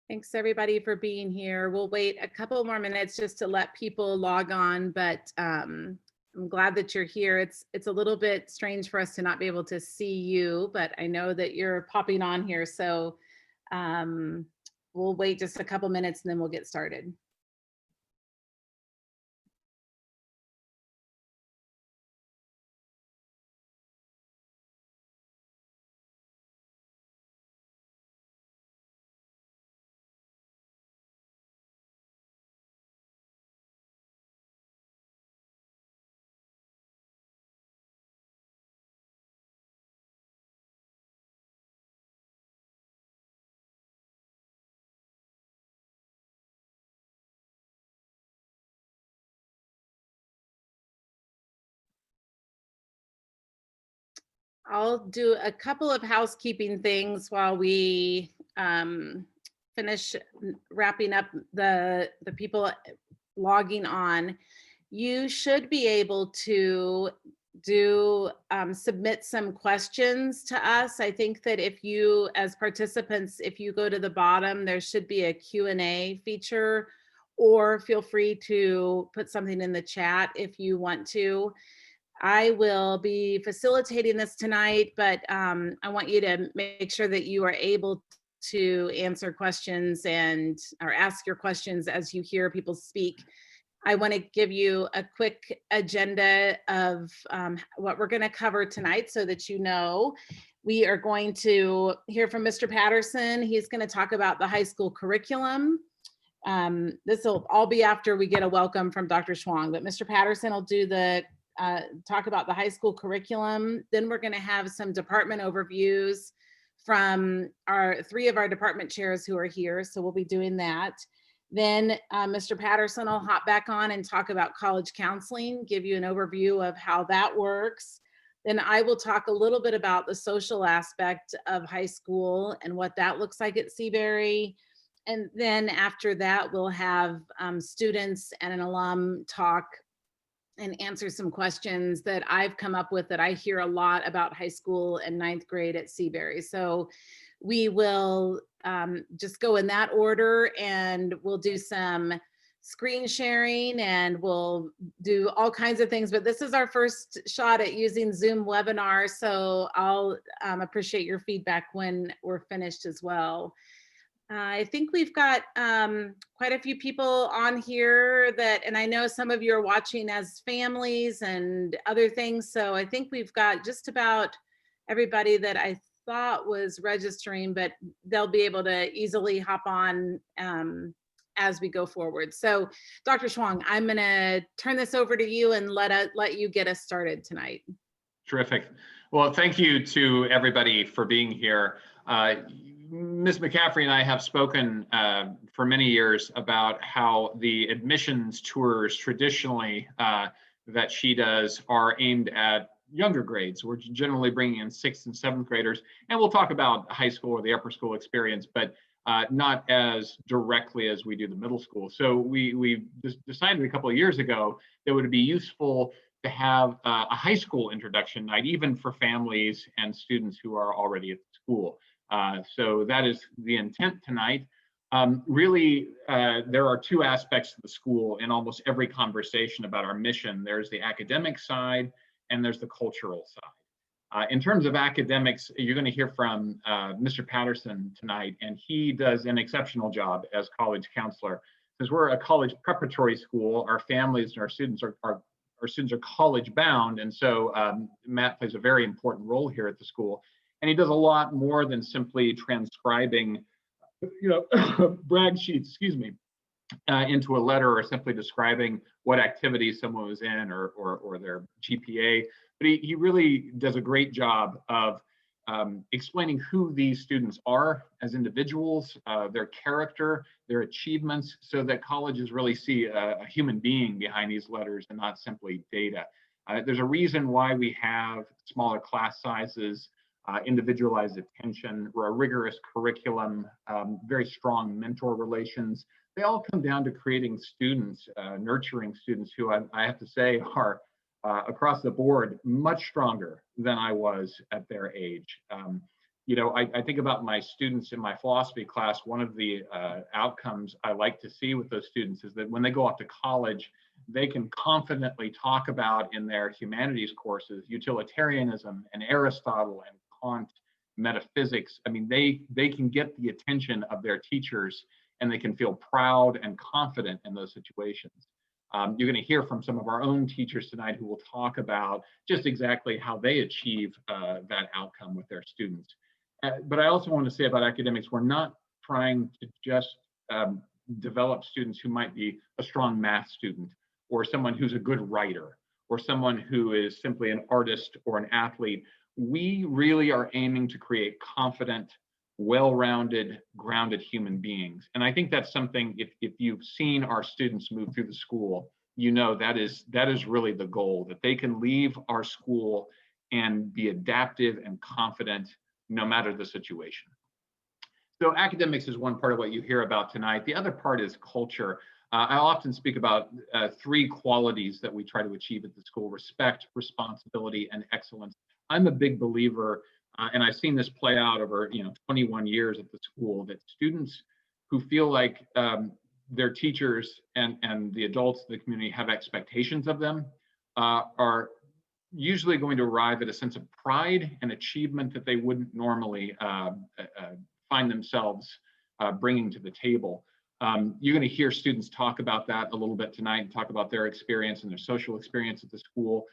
Thanks everybody for being here. We'll wait a couple more minutes just to let people log on, but I'm glad that you're here. It's a little bit strange for us to not be able to see you, but I know that you're popping on here. So um, we'll wait just a couple minutes and then we'll get started. I'll do a couple of housekeeping things while we finish wrapping up the people logging on. You should be able to submit some questions to us. I think that if you, as participants, if you go to the bottom, there should be a Q&A feature, or feel free to put something in the chat if you want to. I will be facilitating this tonight, but I want you to make sure that you are able to answer questions or ask your questions as you hear people speak. I want to give you a quick agenda of what we're going to cover tonight so that you know. We are going to hear from Mr. Patterson. He's going to talk about the high school curriculum. This will all be after we get a welcome from Dr. Schwang, but Mr. Patterson will do the talk about the high school curriculum. Then we're going to have some department overviews from three of our department chairs who are here. So we'll be doing that. Then Mr. Patterson will hop back on and talk about college counseling, give you an overview of how that works. Then I will talk a little bit about the social aspect of high school and what that looks like at Seabury. And then after that, we'll have students and an alum talk and answer some questions that I've come up with that I hear a lot about high school and ninth grade at Seabury. So we will just go in that order, and we'll do some screen sharing and we'll do all kinds of things, but this is our first shot at using Zoom webinar. So I'll appreciate your feedback when we're finished as well. I think we've got quite a few people on here and I know some of you are watching as families and other things. So I think we've got just about everybody that I thought was registering, but they'll be able to easily hop on as we go forward. So Dr. Schwang, I'm gonna turn this over to you and let you get us started tonight. Terrific. Well, thank you to everybody for being here. Ms. McCaffrey and I have spoken for many years about how the admissions tours traditionally that she does are aimed at younger grades. We're generally bringing in 6th and 7th graders, and we'll talk about high school or the upper school experience, but not as directly as we do the middle school. So we decided a couple of years ago that it would be useful to have a high school introduction night, even for families and students who are already at school. So that is the intent tonight. Really, there are two aspects to the school in almost every conversation about our mission. There's the academic side and there's the cultural side. In terms of academics, you're going to hear from Mr. Patterson tonight, and he does an exceptional job as college counselor. Since we're a college preparatory school, our families and our students are college bound, and so Matt plays a very important role here at the school. And he does a lot more than simply transcribing, brag sheets, into a letter, or simply describing what activities someone was in or their GPA. But he really does a great job of explaining who these students are as individuals, their character, their achievements, so that colleges really see a human being behind these letters and not simply data. There's a reason why we have smaller class sizes, individualized attention, a rigorous curriculum, very strong mentor relations. They all come down to creating students, nurturing students who I have to say are across the board much stronger than I was at their age. I think about my students in my philosophy class. One of the outcomes I like to see with those students is that when they go off to college, they can confidently talk about in their humanities courses utilitarianism and Aristotle and Kant, metaphysics. I mean, they can get the attention of their teachers, and they can feel proud and confident in those situations. You're going to hear from some of our own teachers tonight who will talk about just exactly how they achieve that outcome with their students. But I also want to say about academics, we're not trying to just develop students who might be a strong math student, or someone who's a good writer, or someone who is simply an artist or an athlete. We really are aiming to create confident, well-rounded, grounded human beings. And I think that's something, if you've seen our students move through the school, that is really the goal, that they can leave our school and be adaptive and confident no matter the situation. So academics is one part of what you hear about tonight. The other part is culture. I often speak about 3 qualities that we try to achieve at the school: respect, responsibility, and excellence. I'm a big believer, and I've seen this play out over 21 years at the school, that students who feel like their teachers and the adults of the community have expectations of them are usually going to arrive at a sense of pride and achievement that they wouldn't normally find themselves bringing to the table. You're going to hear students talk about that a little bit tonight and talk about their experience and their social experience at the school.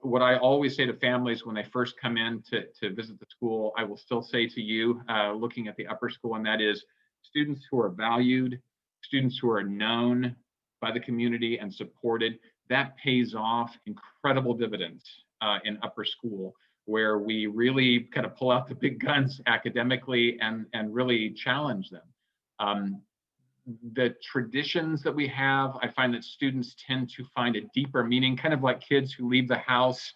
What I always say to families when they first come in to visit the school, I will still say to you, looking at the upper school, and that is, students who are valued, students who are known by the community and supported, that pays off incredible dividends in upper school, where we really kind of pull out the big guns academically and really challenge them. The traditions that we have, I find that students tend to find a deeper meaning, kind of like kids who leave the house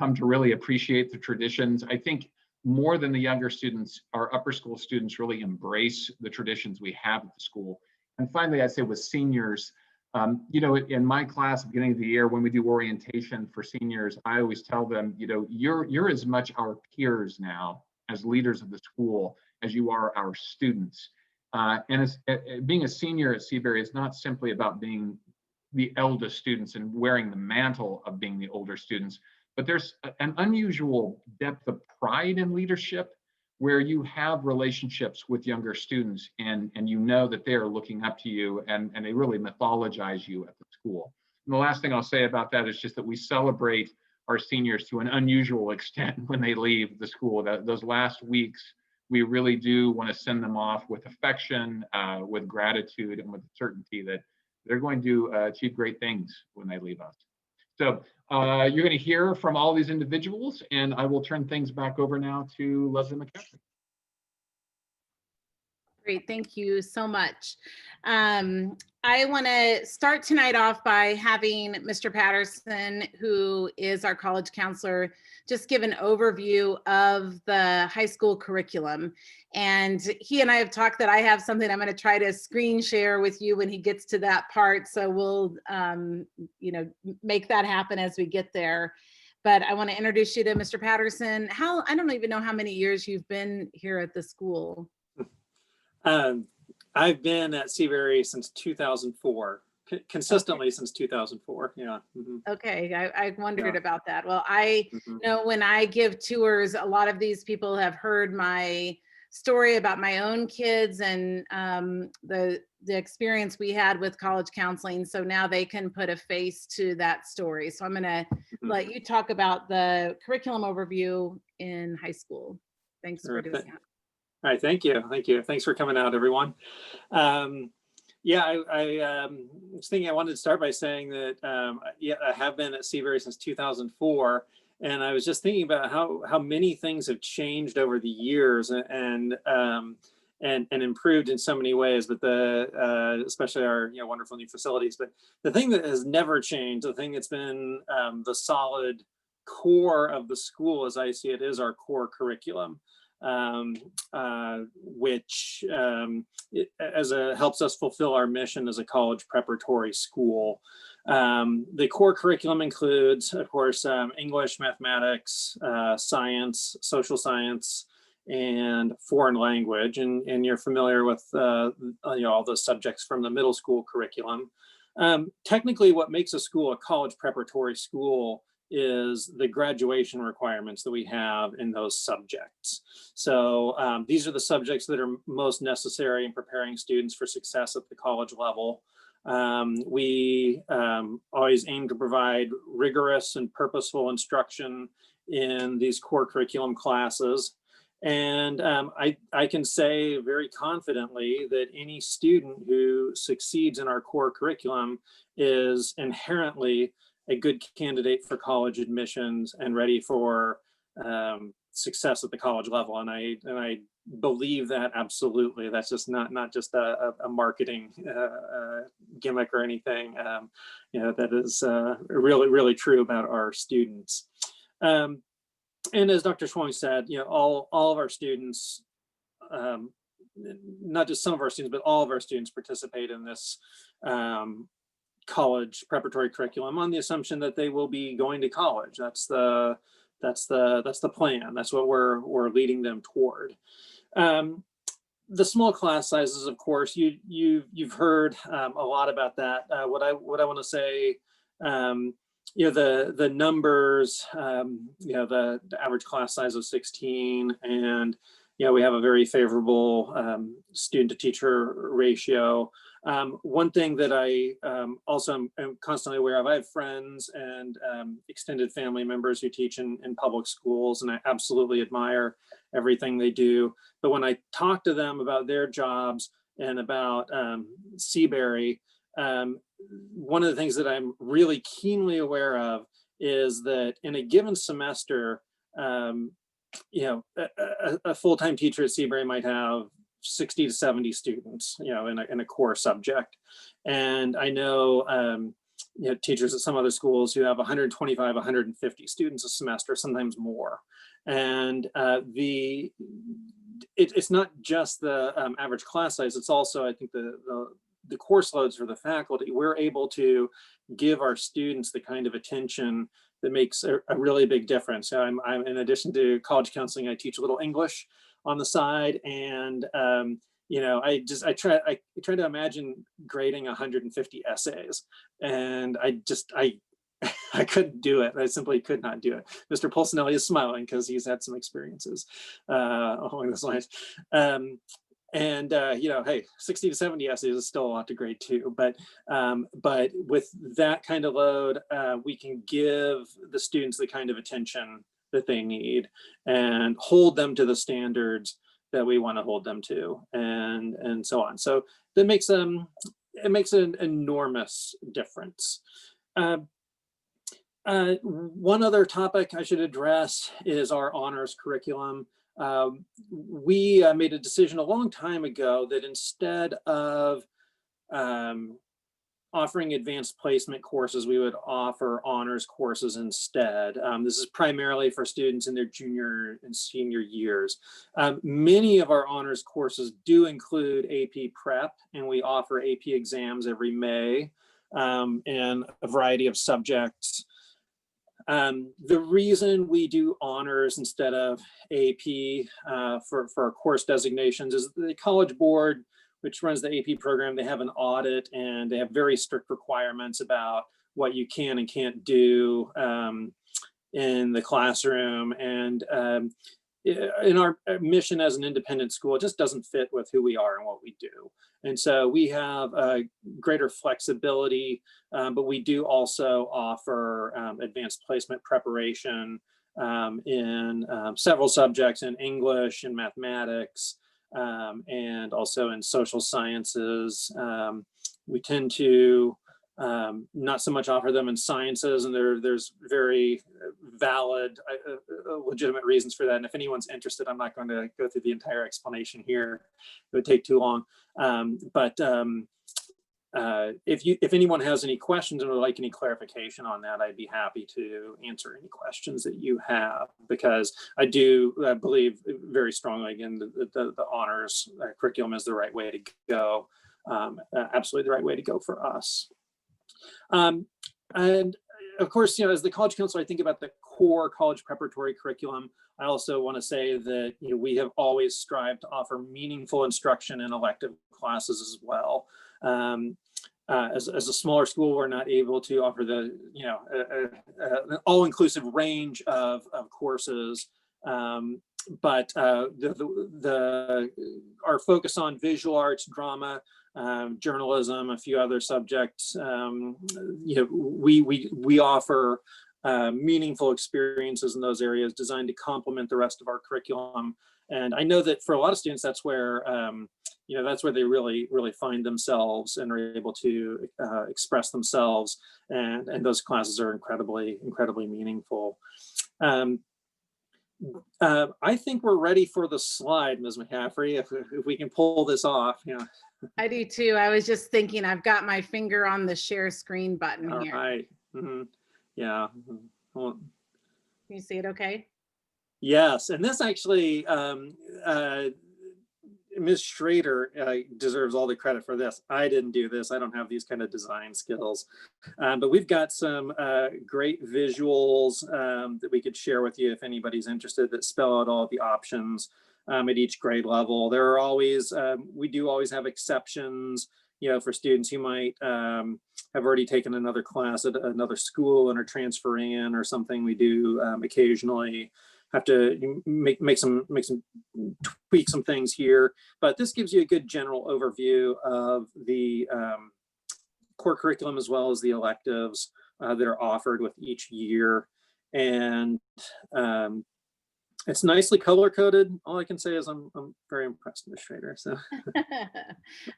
come to really appreciate the traditions. I think more than the younger students, our upper school students really embrace the traditions we have at the school. And finally, I'd say with seniors, in my class, beginning of the year, when we do orientation for seniors, I always tell them, you're as much our peers now as leaders of the school as you are our students. And being a senior at Seabury is not simply about being the eldest students and wearing the mantle of being the older students, but there's an unusual depth of pride in leadership, where you have relationships with younger students and that they're looking up to you, and they really mythologize you at the school. And the last thing I'll say about that is just that we celebrate our seniors to an unusual extent when they leave the school. Those last weeks, we really do want to send them off with affection, with gratitude, and with certainty that they're going to achieve great things when they leave us. So you're going to hear from all these individuals, and I will turn things back over now to Leslie McCaffrey. Great, thank you so much. I want to start tonight off by having Mr. Patterson, who is our college counselor, just give an overview of the high school curriculum. And he and I have talked that I have something I'm going to try to screen share with you when he gets to that part. So we'll, make that happen as we get there. But I want to introduce you to Mr. Patterson. I don't even know how many years you've been here at the school. I've been at Seabury since 2004, consistently since 2004. Yeah. Mm-hmm. Okay, I wondered about that. Well, I know when I give tours, a lot of these people have heard my story about my own kids and the experience we had with college counseling. So now they can put a face to that story. So I'm going to let you talk about the curriculum overview in high school. Thanks for doing that. All right, thank you. Thanks for coming out, everyone. I was thinking I wanted to start by saying that, I have been at Seabury since 2004. And I was just thinking about how many things have changed over the years and improved in so many ways, but especially our wonderful new facilities. But the thing that has never changed, the thing that's been the solid core of the school, as I see it, is our core curriculum. Which helps us fulfill our mission as a college preparatory school. The core curriculum includes, of course, English, mathematics, science, social science, and foreign language, and you're familiar with all those subjects from the middle school curriculum. Technically, what makes a school a college preparatory school is the graduation requirements that we have in those subjects. So these are the subjects that are most necessary in preparing students for success at the college level. We always aim to provide rigorous and purposeful instruction in these core curriculum classes. And I can say very confidently that any student who succeeds in our core curriculum is inherently a good candidate for college admissions and ready for success at the college level. And I believe that absolutely. That's just not just a marketing gimmick or anything. That is really true about our students. And as Dr. Schwang said, all of our students, not just some of our students, but all of our students participate in this college preparatory curriculum on the assumption that they will be going to college. That's the plan. That's what we're leading them toward. The small class sizes, of course, you've heard a lot about that. What I want to say. The numbers, the average class size of 16, and we have a very favorable student to teacher ratio. One thing that I also am constantly aware of, I have friends and extended family members who teach in public schools, and I absolutely admire everything they do. But when I talk to them about their jobs and about Seabury, one of the things that I'm really keenly aware of is that in a given semester, a full-time teacher at Seabury might have 60 to 70 students, in a core subject. And I know, teachers at some other schools who have 125, 150 students a semester, sometimes more. And it's not just the average class size, it's also, I think, the course loads for the faculty. We're able to give our students the kind of attention that makes a really big difference. So I'm in addition to college counseling, I teach a little English on the side, and I try to imagine grading 150 essays, and I couldn't do it. I simply could not do it. Mr. Polsinelli is smiling because he's had some experiences along those lines. Hey, 60 to 70 essays is still a lot to grade too. But with that kind of load, we can give the students the kind of attention that they need and hold them to the standards that we want to hold them to, and so on. So that makes it makes an enormous difference. One other topic I should address is our honors curriculum. We made a decision a long time ago that instead of offering advanced placement courses, we would offer honors courses instead. This is primarily for students in their junior and senior years. Many of our honors courses do include AP prep, and we offer AP exams every May in a variety of subjects. The reason we do honors instead of AP for our course designations is the College Board, which runs the AP program, they have an audit and they have very strict requirements about what you can and can't do in the classroom. And in our mission as an independent school, it just doesn't fit with who we are and what we do. And so we have greater flexibility, but we do also offer advanced placement preparation in several subjects in English and mathematics, and also in social sciences. We tend to not so much offer them in sciences, and there's very valid, legitimate reasons for that. And if anyone's interested, I'm not going to go through the entire explanation here. It would take too long. If anyone has any questions or would like any clarification on that, I'd be happy to answer any questions that you have, because I do believe very strongly, again, the honors curriculum is the right way to go, absolutely the right way to go for us. And of course, you know, as the college counselor, I think about the core college preparatory curriculum. I also want to say that, you know, we have always strived to offer meaningful instruction in elective classes as well. As a smaller school, we're not able to offer the, you know, an all-inclusive range of courses. But our focus on visual arts, drama, journalism, a few other subjects, you know, we offer meaningful experiences in those areas designed to complement the rest of our curriculum. And I know that for a lot of students, that's where, you know, that's where they really find themselves and are able to express themselves. And those classes are incredibly meaningful. I think we're ready for the slide, Ms. McCaffrey, if we can pull this off. Yeah. I do too. I was just thinking, I've got my finger on the share screen button All here. right. Yeah. Well, can you see it okay? Yes, and this actually, Ms. Schrader deserves all the credit for this. I didn't do this. I don't have these kind of design skills, but we've got some great visuals that we could share with you if anybody's interested, that spell out all the options at each grade level. There are always, we do always have exceptions, you know, for students who might have already taken another class at another school and are transferring in or something. We do occasionally have to tweak some things here, but this gives you a good general overview of the core curriculum as well as the electives that are offered with each year. And it's nicely color coded. All I can say is I'm very impressed, Ms. Schrader. So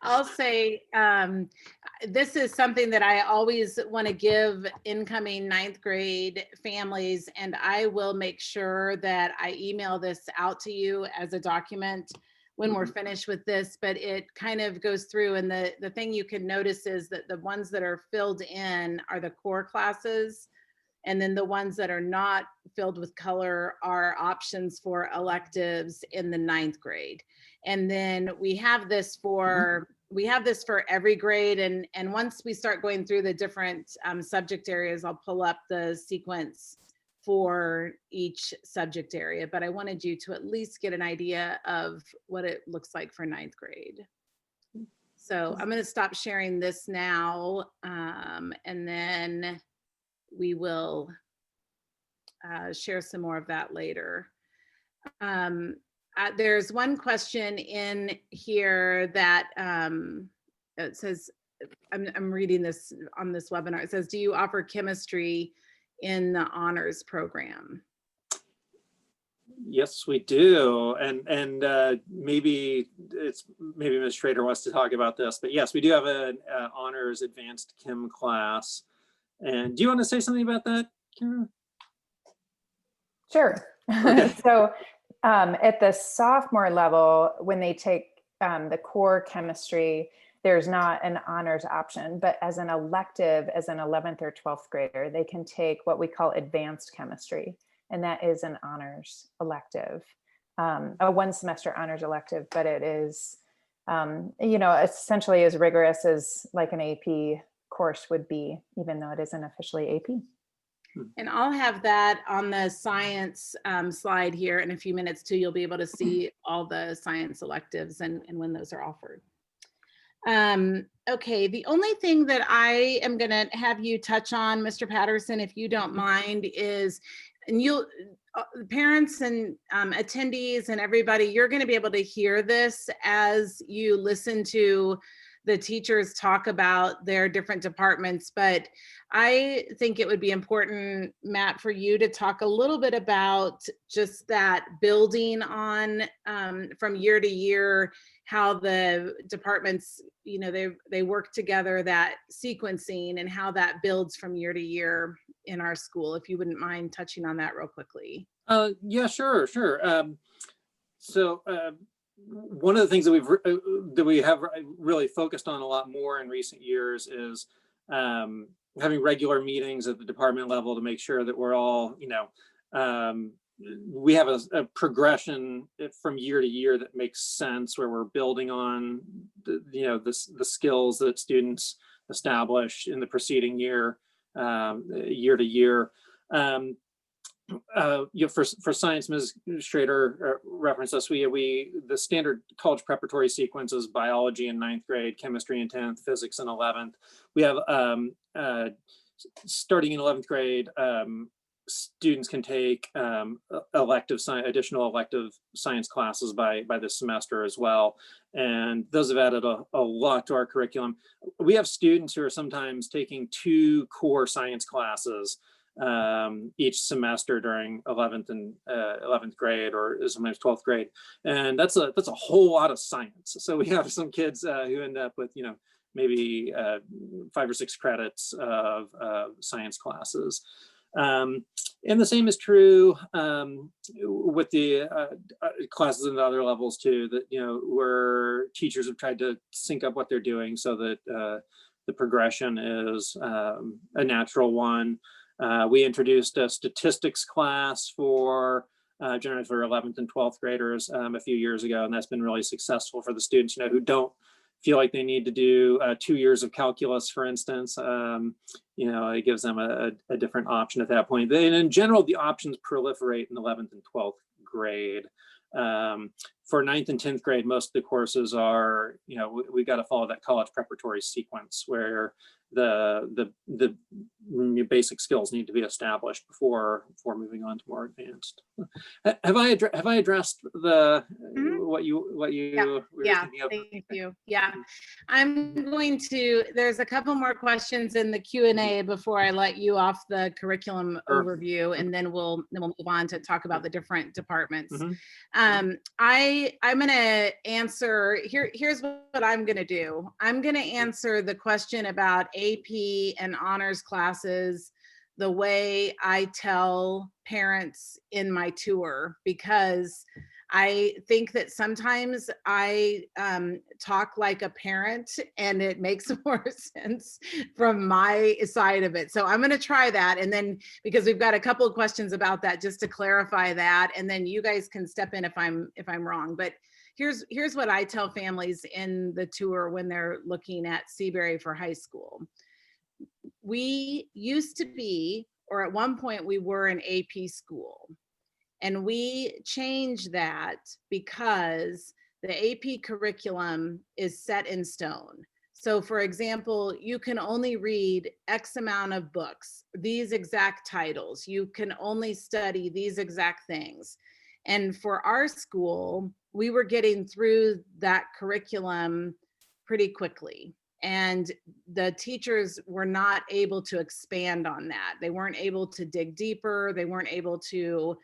I'll say this is something that I always want to give incoming 9th grade families, and I will make sure that I email this out to you as a document when we're finished with this. But it kind of goes through, and the thing you can notice is that the ones that are filled in are the core classes. And then the ones that are not filled with color are options for electives in the 9th grade. And then we have this for every grade. And once we start going through the different subject areas, I'll pull up the sequence for each subject area. But I wanted you to at least get an idea of what it looks like for 9th grade. So I'm going to stop sharing this now, and then we will share some more of that later. There's one question in here that it says, I'm reading this on this webinar. It says, do you offer chemistry in the honors program? yes, we do. And maybe Ms. Schrader wants to talk about this, but yes, we do have an honors advanced chem class. And do you want to say something about that, Kara? Sure. Okay. So at the sophomore level, when they take the core chemistry, there's not an honors option, but as an elective, as an 11th or 12th grader, they can take what we call advanced chemistry. And that is an honors elective, a 1 semester honors elective, but it is, you know, essentially as rigorous as like an AP course would be, even though it isn't officially AP. And I'll have that on the science slide here in a few minutes too. You'll be able to see all the science electives and when those are offered. Okay, the only thing that I am going to have you touch on, Mr. Patterson, if you don't mind, is, and you'll, parents and attendees and everybody, you're going to be able to hear this as you listen to the teachers talk about their different departments. But I think it would be important, Matt, for you to talk a little bit about just that building on from year to year, how the departments, you know, they work together, that sequencing, and how that builds from year to year in our school. If you wouldn't mind touching on that real quickly. Yeah, sure. So one of the things that we have really focused on a lot more in recent years is having regular meetings at the department level to make sure that we're all, you know, we have a progression from year to year that makes sense, where we're building on the skills that students establish in the preceding year. year to year. For science, Ms. Schrader referenced us. The standard college preparatory sequence is biology in 9th grade, chemistry in 10th, physics in 11th. We have starting in 11th grade, students can take additional elective science classes by this semester as well. And those have added a lot to our curriculum. We have students who are sometimes taking 2 core science classes each semester during 11th grade, or sometimes 12th grade. And that's a whole lot of science. So we have some kids who end up with, maybe 5 or 6 credits of science classes. And the same is true with the classes in the other levels too, that, where teachers have tried to sync up what they're doing so that the progression is a natural one. We introduced a statistics class generally for 11th and 12th graders a few years ago, and that's been really successful for the students, who don't feel like they need to do 2 years of calculus, for instance. It gives them a different option at that point. And in general, the options proliferate in 11th and 12th grade. For 9th and 10th grade, most of the courses are, we got to follow that college preparatory sequence where the basic skills need to be established before moving on to more advanced. Have I addressed what you were thinking of? Thank you. Yeah, there's a couple more questions in the Q&A before I let you off the curriculum overview, and then we'll move on to talk about the different departments. I'm going to answer here's what I'm going to do. I'm going to answer the question about AP and honors classes the way I tell parents in my tour, because I think that sometimes I talk like a parent and it makes more sense from my side of it. So I'm going to try that. And then, because we've got a couple of questions about that, just to clarify that, and then you guys can step in if I'm wrong. But here's what I tell families in the tour when they're looking at Seabury for high school. We used to be, or at one point we were, an AP school. And we changed that because the AP curriculum is set in stone. So for example, you can only read X amount of books, these exact titles. You can only study these exact things. And for our school, we were getting through that curriculum pretty quickly. And the teachers were not able to expand on that. They weren't able to dig deeper. They weren't able to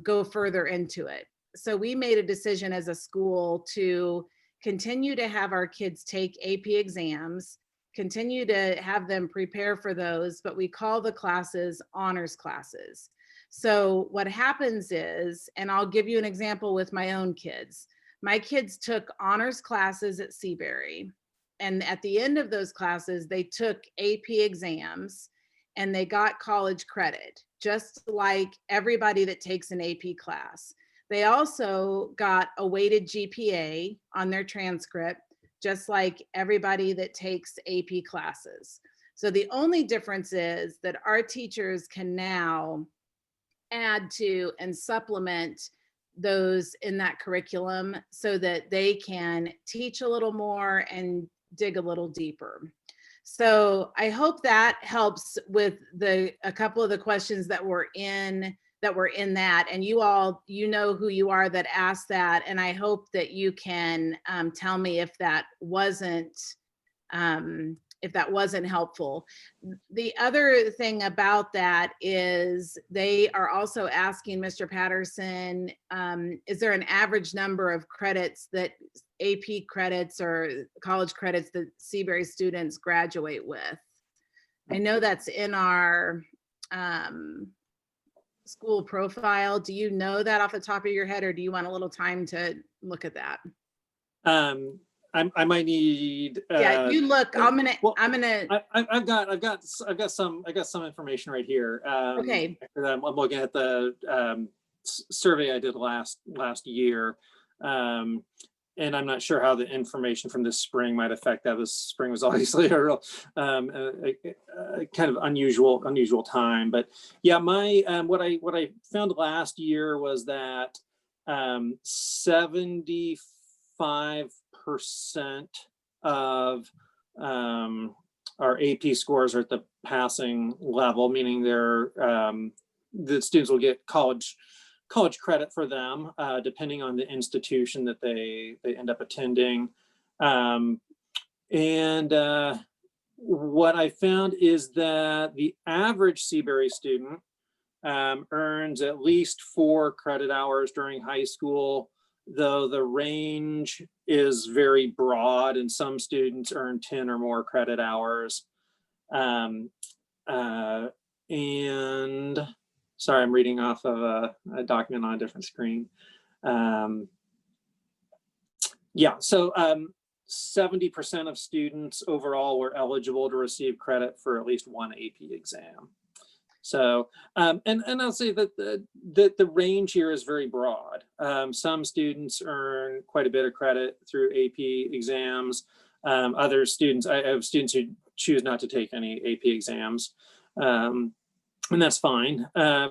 go further into it. So we made a decision as a school to continue to have our kids take AP exams, continue to have them prepare for those, but we call the classes honors classes. So what happens is, and I'll give you an example with my own kids. My kids took honors classes at Seabury, and at the end of those classes, they took AP exams and they got college credit, just like everybody that takes an AP class. They also got a weighted GPA on their transcript, just like everybody that takes AP classes. So the only difference is that our teachers can now add to and supplement those in that curriculum so that they can teach a little more and dig a little deeper. So I hope that helps with a couple of the questions that were in that, and you all, know who you are that asked that, and I hope that you can tell me if that wasn't helpful. The other thing about that is they are also asking Mr. Patterson, is there an average number of credits that AP credits or college credits that Seabury students graduate with? I know that's in our school profile. Do you know that off the top of your head, or do you want a little time to look at that? I might need. Yeah, you look. I'm gonna. I've got some information right here. Okay. I'm looking at the survey I did last year. and I'm not sure how the information from this spring might affect that. This spring was obviously a real kind of unusual time. But yeah, my what I found last year was that 75% of our AP scores are at the passing level, meaning they're the students will get college credit for them, depending on the institution that they end up attending. What I found is that the average Seabury student earns at least 4 credit hours during high school, though the range is very broad, and some students earn 10 or more credit hours. And sorry, I'm reading off of a document on a different screen. Yeah, so 70% of students overall were eligible to receive credit for at least one AP exam. So, and I'll say that the range here is very broad. Some students earn quite a bit of credit through AP exams. Other students, I have students who choose not to take any AP exams. And that's fine. I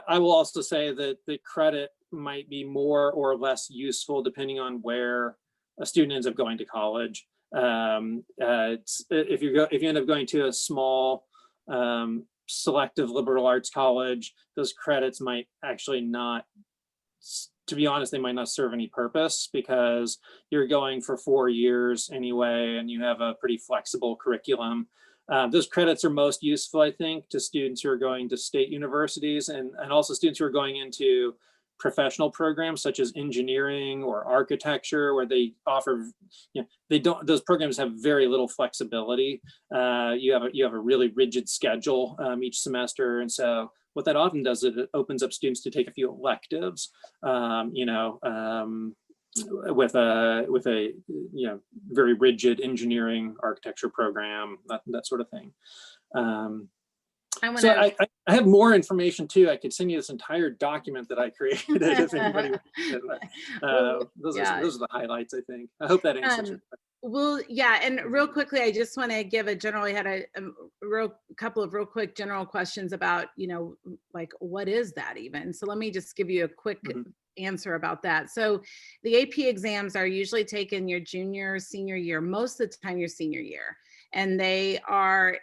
will also say that the credit might be more or less useful depending on where a student ends up going to college. If you end up going to a small selective liberal arts college, those credits might actually not, to be honest, they might not serve any purpose, because you're going for 4 years anyway, and you have a pretty flexible curriculum. Those credits are most useful, I think, to students who are going to state universities, and also students who are going into professional programs such as engineering or architecture, where they offer, those programs have very little flexibility. You have a really rigid schedule each semester, and so what that often does is it opens up students to take a few electives, with a very rigid engineering architecture program, that sort of thing. So I have more information too. I could send you this entire document that I created if anybody those are the highlights, I think. I hope that answers your question. Well, yeah, and real quickly, I just want to give a general, I had a couple of real quick general questions about, like, what is that even? So let me just give you a quick answer about that. So the AP exams are usually taken your junior, senior year, most of the time your senior year. And they are,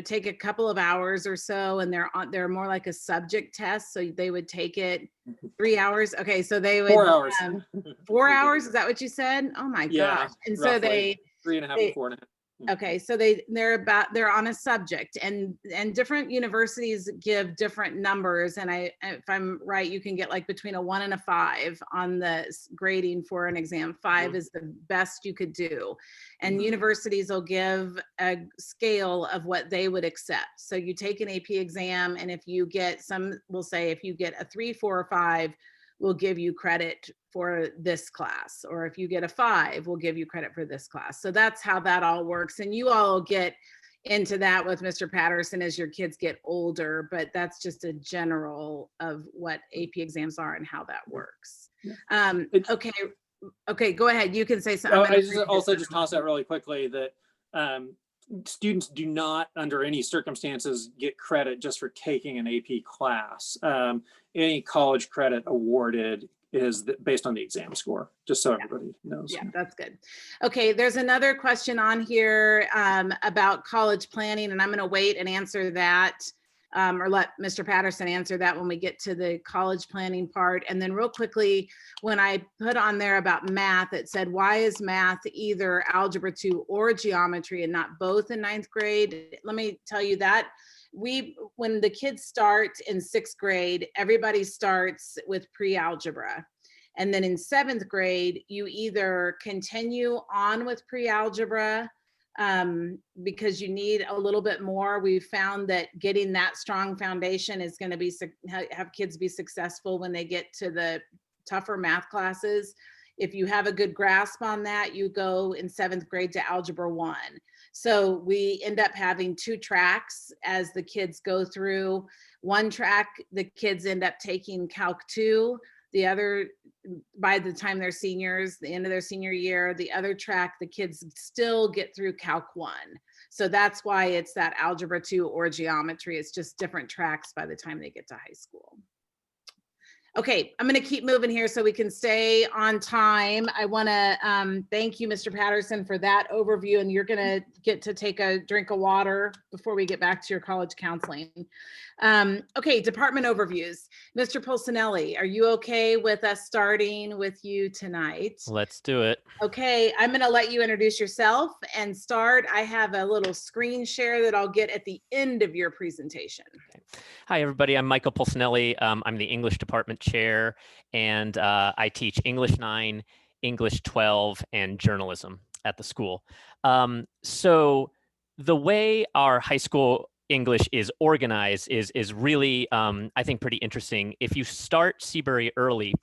take a couple of hours or so, and they're more like a subject test. So they would take it 3 hours. Okay. So they would 4 hours. 4 hours. Is that what you said? Oh my gosh. And roughly. so they 3.5 to 4.5. Okay, so they're on a subject, and different universities give different numbers, and if I'm right, you can get like between a 1 and a 5 on the grading for an exam. 5 is the best you could do, and universities will give a scale of what they would accept. So you take an AP exam, and if you get we'll say if you get a 3, 4, or 5, we'll give you credit for this class, or if you get a 5, we'll give you credit for this class. So that's how that all works. And you all get into that with Mr. Patterson as your kids get older, but that's just a general of what AP exams are and how that works. Okay, go ahead. You can say something. I just toss out really quickly that students do not, under any circumstances, get credit just for taking an AP class. Any college credit awarded is based on the exam score, just so everybody knows. Yeah, that's good. Okay, there's another question on here about college planning, and I'm going to wait and answer that, or let Mr. Patterson answer that when we get to the college planning part. And then real quickly, when I put on there about math, it said, why is math either algebra 2 or geometry and not both in 9th grade? Let me tell you that when the kids start in 6th grade, everybody starts with pre-algebra. And then in 7th grade, you either continue on with pre-algebra because you need a little bit more. We've found that getting that strong foundation is going to have kids be successful when they get to the tougher math classes. If you have a good grasp on that, you go in 7th grade to Algebra 1. So we end up having 2 tracks as the kids go through. One track, the kids end up taking Calc 2. The other, by the time they're seniors, the end of their senior year, the other track, the kids still get through Calc 1. So that's why it's that Algebra 2 or geometry. It's just different tracks by the time they get to high school. Okay, I'm going to keep moving here so we can stay on time. I want to thank you, Mr. Patterson, for that overview, and you're going to get to take a drink of water before we get back to your college counseling. Okay, department overviews. Mr. Pulcinelli, are you okay with us starting with you tonight? Let's do it. Okay, I'm going to let you introduce yourself and start. I have a little screen share that I'll get at the end of your presentation. Okay. Hi, everybody. I'm Michael Pulcinelli. I'm the English department chair, and I teach English 9, English 12, and journalism at the school. So the way our high school English is organized is really, I think, pretty interesting. If you start Seabury early,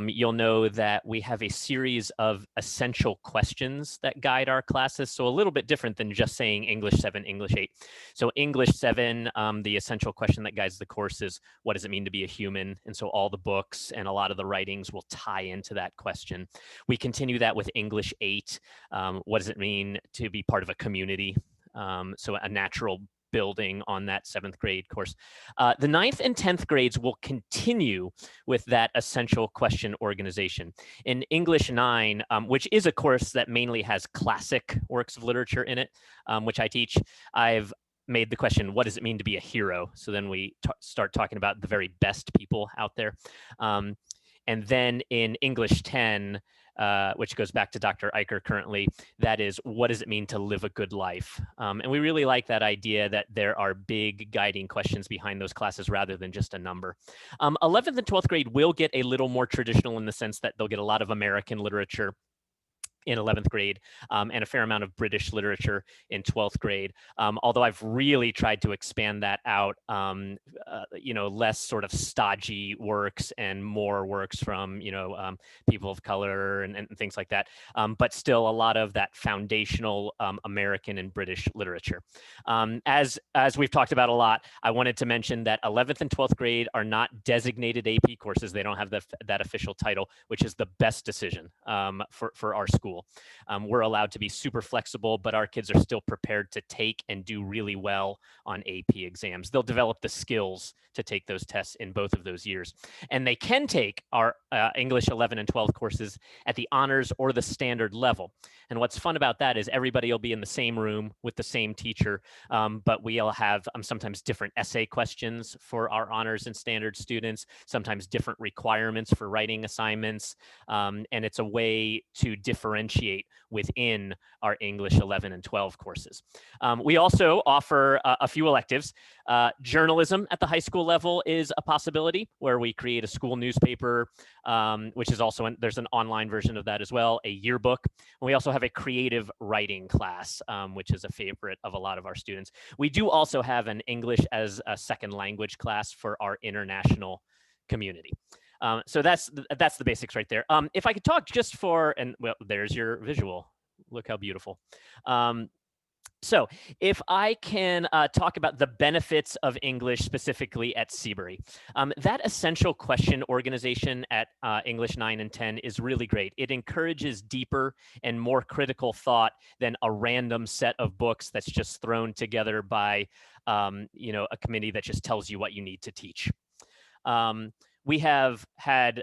you'll know that we have a series of essential questions that guide our classes. So a little bit different than just saying English 7, English 8. So English 7, the essential question that guides the course is, what does it mean to be a human? And so all the books and a lot of the writings will tie into that question. We continue that with English 8. What does it mean to be part of a community? So a natural building on that 7th grade course. The 9th and 10th grades will continue with that essential question organization. In English 9, which is a course that mainly has classic works of literature in it, which I teach, I've made the question, what does it mean to be a hero? So then we start talking about the very best people out there. And then in English 10, which goes back to Dr. Eicher currently, that is, what does it mean to live a good life? And we really like that idea that there are big guiding questions behind those classes rather than just a number. 11th and 12th grade will get a little more traditional in the sense that they'll get a lot of American literature in 11th grade, and a fair amount of British literature in 12th grade. Although I've really tried to expand that out, less sort of stodgy works and more works from, people of color and things like that. But still a lot of that foundational American and British literature. As we've talked about a lot, I wanted to mention that 11th and 12th grade are not designated AP courses. They don't have that official title, which is the best decision for our school. We're allowed to be super flexible, but our kids are still prepared to take and do really well on AP exams. They'll develop the skills to take those tests in both of those years. And they can take our English 11 and 12 courses at the honors or the standard level. And what's fun about that is everybody will be in the same room with the same teacher, but we'll have sometimes different essay questions for our honors and standard students, sometimes different requirements for writing assignments. And it's a way to differentiate within our English 11 and 12 courses. We also offer a few electives. Journalism at the high school level is a possibility where we create a school newspaper, which is also, there's an online version of that as well, a yearbook. And we also have a creative writing class, which is a favorite of a lot of our students. We do also have an English as a second language class for our international community. So that's the basics right there. If I could talk just for, and well, there's your visual. Look how beautiful. So if I can talk about the benefits of English specifically at Seabury, that essential question organization at English 9 and 10 is really great. It encourages deeper and more critical thought than a random set of books that's just thrown together by, a committee that just tells you what you need to teach. We have had,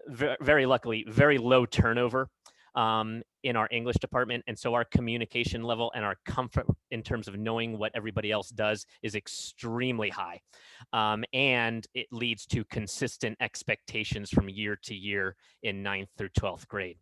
very luckily, very low turnover in our English department. And so our communication level and our comfort in terms of knowing what everybody else does is extremely high. And it leads to consistent expectations from year to year in 9th through 12th grade.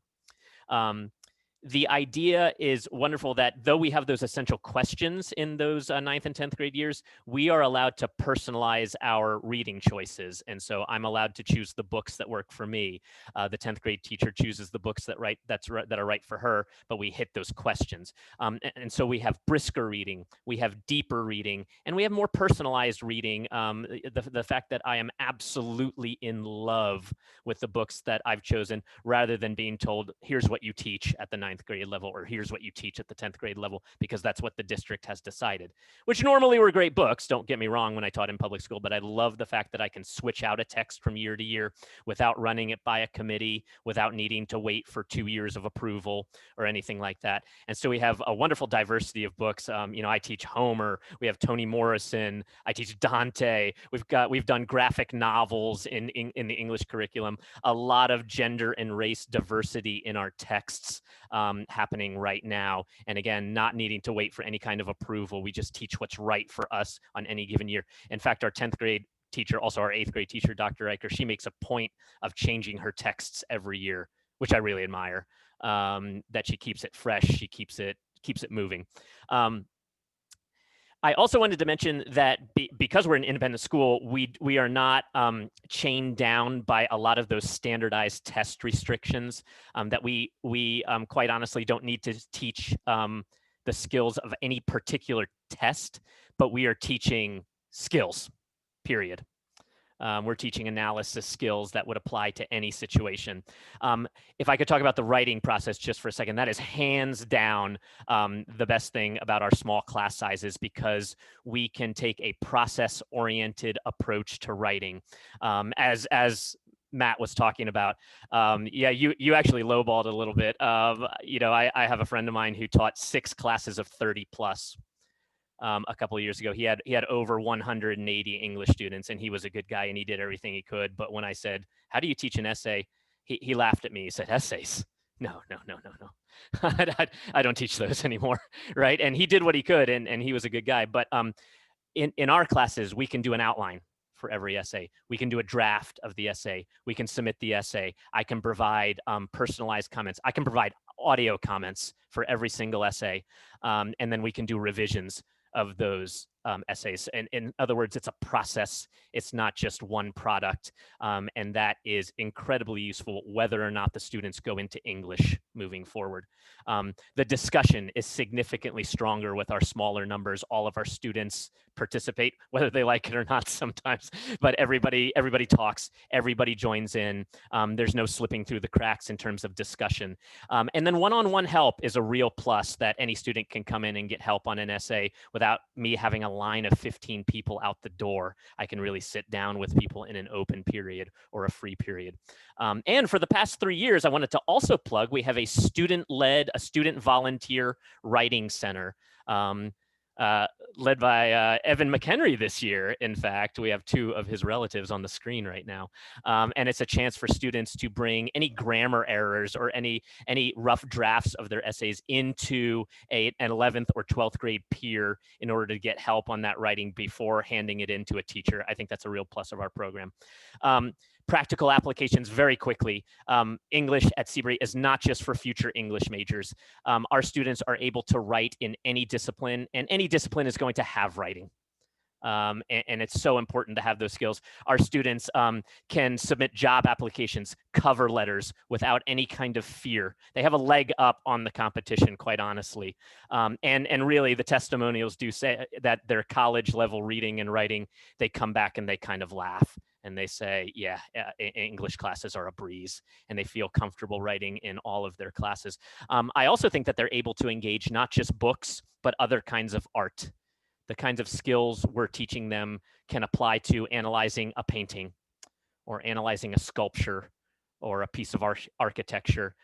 The idea is wonderful that though we have those essential questions in those 9th and 10th grade years, we are allowed to personalize our reading choices. And so I'm allowed to choose the books that work for me. The 10th grade teacher chooses the books that are right for her, but we hit those questions. And so we have brisker reading, we have deeper reading, and we have more personalized reading. The fact that I am absolutely in love with the books that I've chosen rather than being told, here's what you teach at the 9th ninth grade level, or here's what you teach at the 10th grade level, because that's what the district has decided, which normally were great books. Don't get me wrong when I taught in public school, but I love the fact that I can switch out a text from year to year without running it by a committee, without needing to wait for 2 years of approval or anything like that. And so we have a wonderful diversity of books. I teach Homer, we have Toni Morrison, I teach Dante, we've done graphic novels in the English curriculum, a lot of gender and race diversity in our texts happening right now. And again, not needing to wait for any kind of approval. We just teach what's right for us on any given year. In fact, our 10th grade teacher, also our 8th grade teacher, Dr. Eicher, she makes a point of changing her texts every year, which I really admire, that she keeps it fresh, she keeps it moving. I also wanted to mention that because we're an independent school, we are not chained down by a lot of those standardized test restrictions, that we quite honestly don't need to teach the skills of any particular test, but we are teaching skills, period. We're teaching analysis skills that would apply to any situation. If I could talk about the writing process just for a second, that is hands down the best thing about our small class sizes, because we can take a process-oriented approach to writing. As Matt was talking about, yeah, you actually lowballed a little bit. I have a friend of mine who taught 6 classes of 30 plus. A couple of years ago. He had over 180 English students, and he was a good guy and he did everything he could. But when I said, how do you teach an essay? He laughed at me. He said, essays? No. I don't teach those anymore, right? And he did what he could, and he was a good guy. But in our classes, we can do an outline for every essay. We can do a draft of the essay. We can submit the essay. I can provide personalized comments. I can provide audio comments for every single essay. And then we can do revisions of those essays. And in other words, it's a process. It's not just one product. And that is incredibly useful whether or not the students go into English moving forward. The discussion is significantly stronger with our smaller numbers. All of our students participate, whether they like it or not sometimes, but everybody talks, everybody joins in. There's no slipping through the cracks in terms of discussion. And then one-on-one help is a real plus, that any student can come in and get help on an essay without me having a line of 15 people out the door. I can really sit down with people in an open period or a free period. And for the past 3 years, I wanted to also plug, we have a student-led, a student volunteer writing center. Led by Evan McHenry this year. In fact, we have 2 of his relatives on the screen right now. And it's a chance for students to bring any grammar errors or any rough drafts of their essays into an 11th or 12th grade peer in order to get help on that writing before handing it in to a teacher. I think that's a real plus of our program. Practical applications very quickly. English at Seabury is not just for future English majors. Our students are able to write in any discipline, and any discipline is going to have writing. And it's so important to have those skills. Our students can submit job applications, cover letters without any kind of fear. They have a leg up on the competition, quite honestly. And really, the testimonials do say that their college level reading and writing, they come back and they kind of laugh. And they say, yeah, English classes are a breeze, and they feel comfortable writing in all of their classes. I also think that they're able to engage not just books, but other kinds of art. The kinds of skills we're teaching them can apply to analyzing a painting or analyzing a sculpture or a piece of architecture.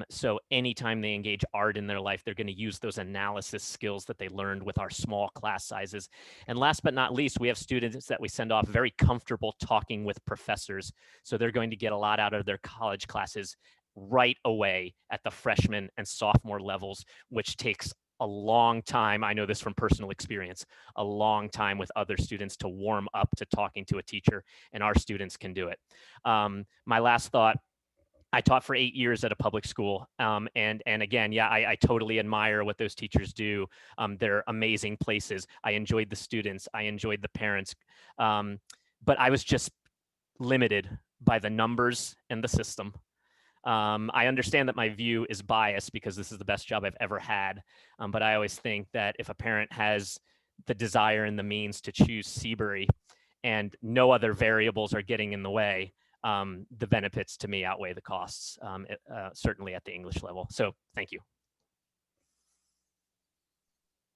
So anytime they engage art in their life, they're going to use those analysis skills that they learned with our small class sizes. And last but not least, we have students that we send off very comfortable talking with professors. So they're going to get a lot out of their college classes right away at the freshman and sophomore levels, which takes a long time. I know this from personal experience, a long time with other students to warm up to talking to a teacher, and our students can do it. My last thought, I taught for 8 years at a public school. And again, yeah, I totally admire what those teachers do. They're amazing places. I enjoyed the students. I enjoyed the parents. But I was just limited by the numbers and the system. I understand that my view is biased because this is the best job I've ever had. But I always think that if a parent has the desire and the means to choose Seabury and no other variables are getting in the way, the benefits to me outweigh the costs, certainly at the English level. So thank you.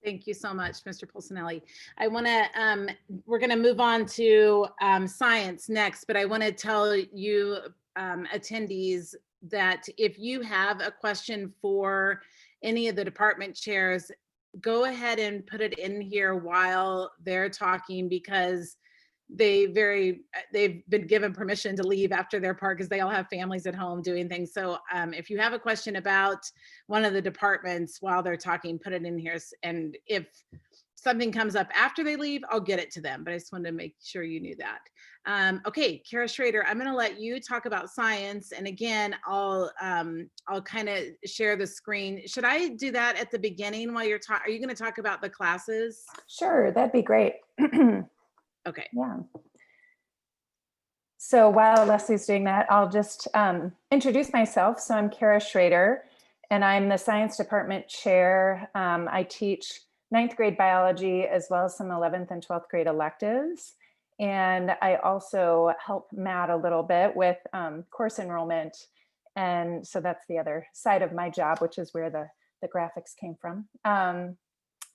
Thank you so much, Mr. Pulcinelli. I want to, we're going to move on to science next, but I want to tell you attendees that if you have a question for any of the department chairs, go ahead and put it in here while they're talking, because they've been given permission to leave after their part because they all have families at home doing things. So if you have a question about one of the departments while they're talking, put it in here. And if something comes up after they leave, I'll get it to them. But I just wanted to make sure you knew that. Okay, Kara Schrader, I'm going to let you talk about science. And again, I'll kind of share the screen. Should I do that at the beginning while you're talking? Are you going to talk about the classes? Sure, that'd be great. Okay. Yeah. So while Leslie's doing that, I'll just introduce myself. So I'm Kara Schrader, and I'm the science department chair. I teach 9th grade biology as well as some 11th and 12th grade electives. And I also help Matt a little bit with course enrollment. And so that's the other side of my job, which is where the graphics came from.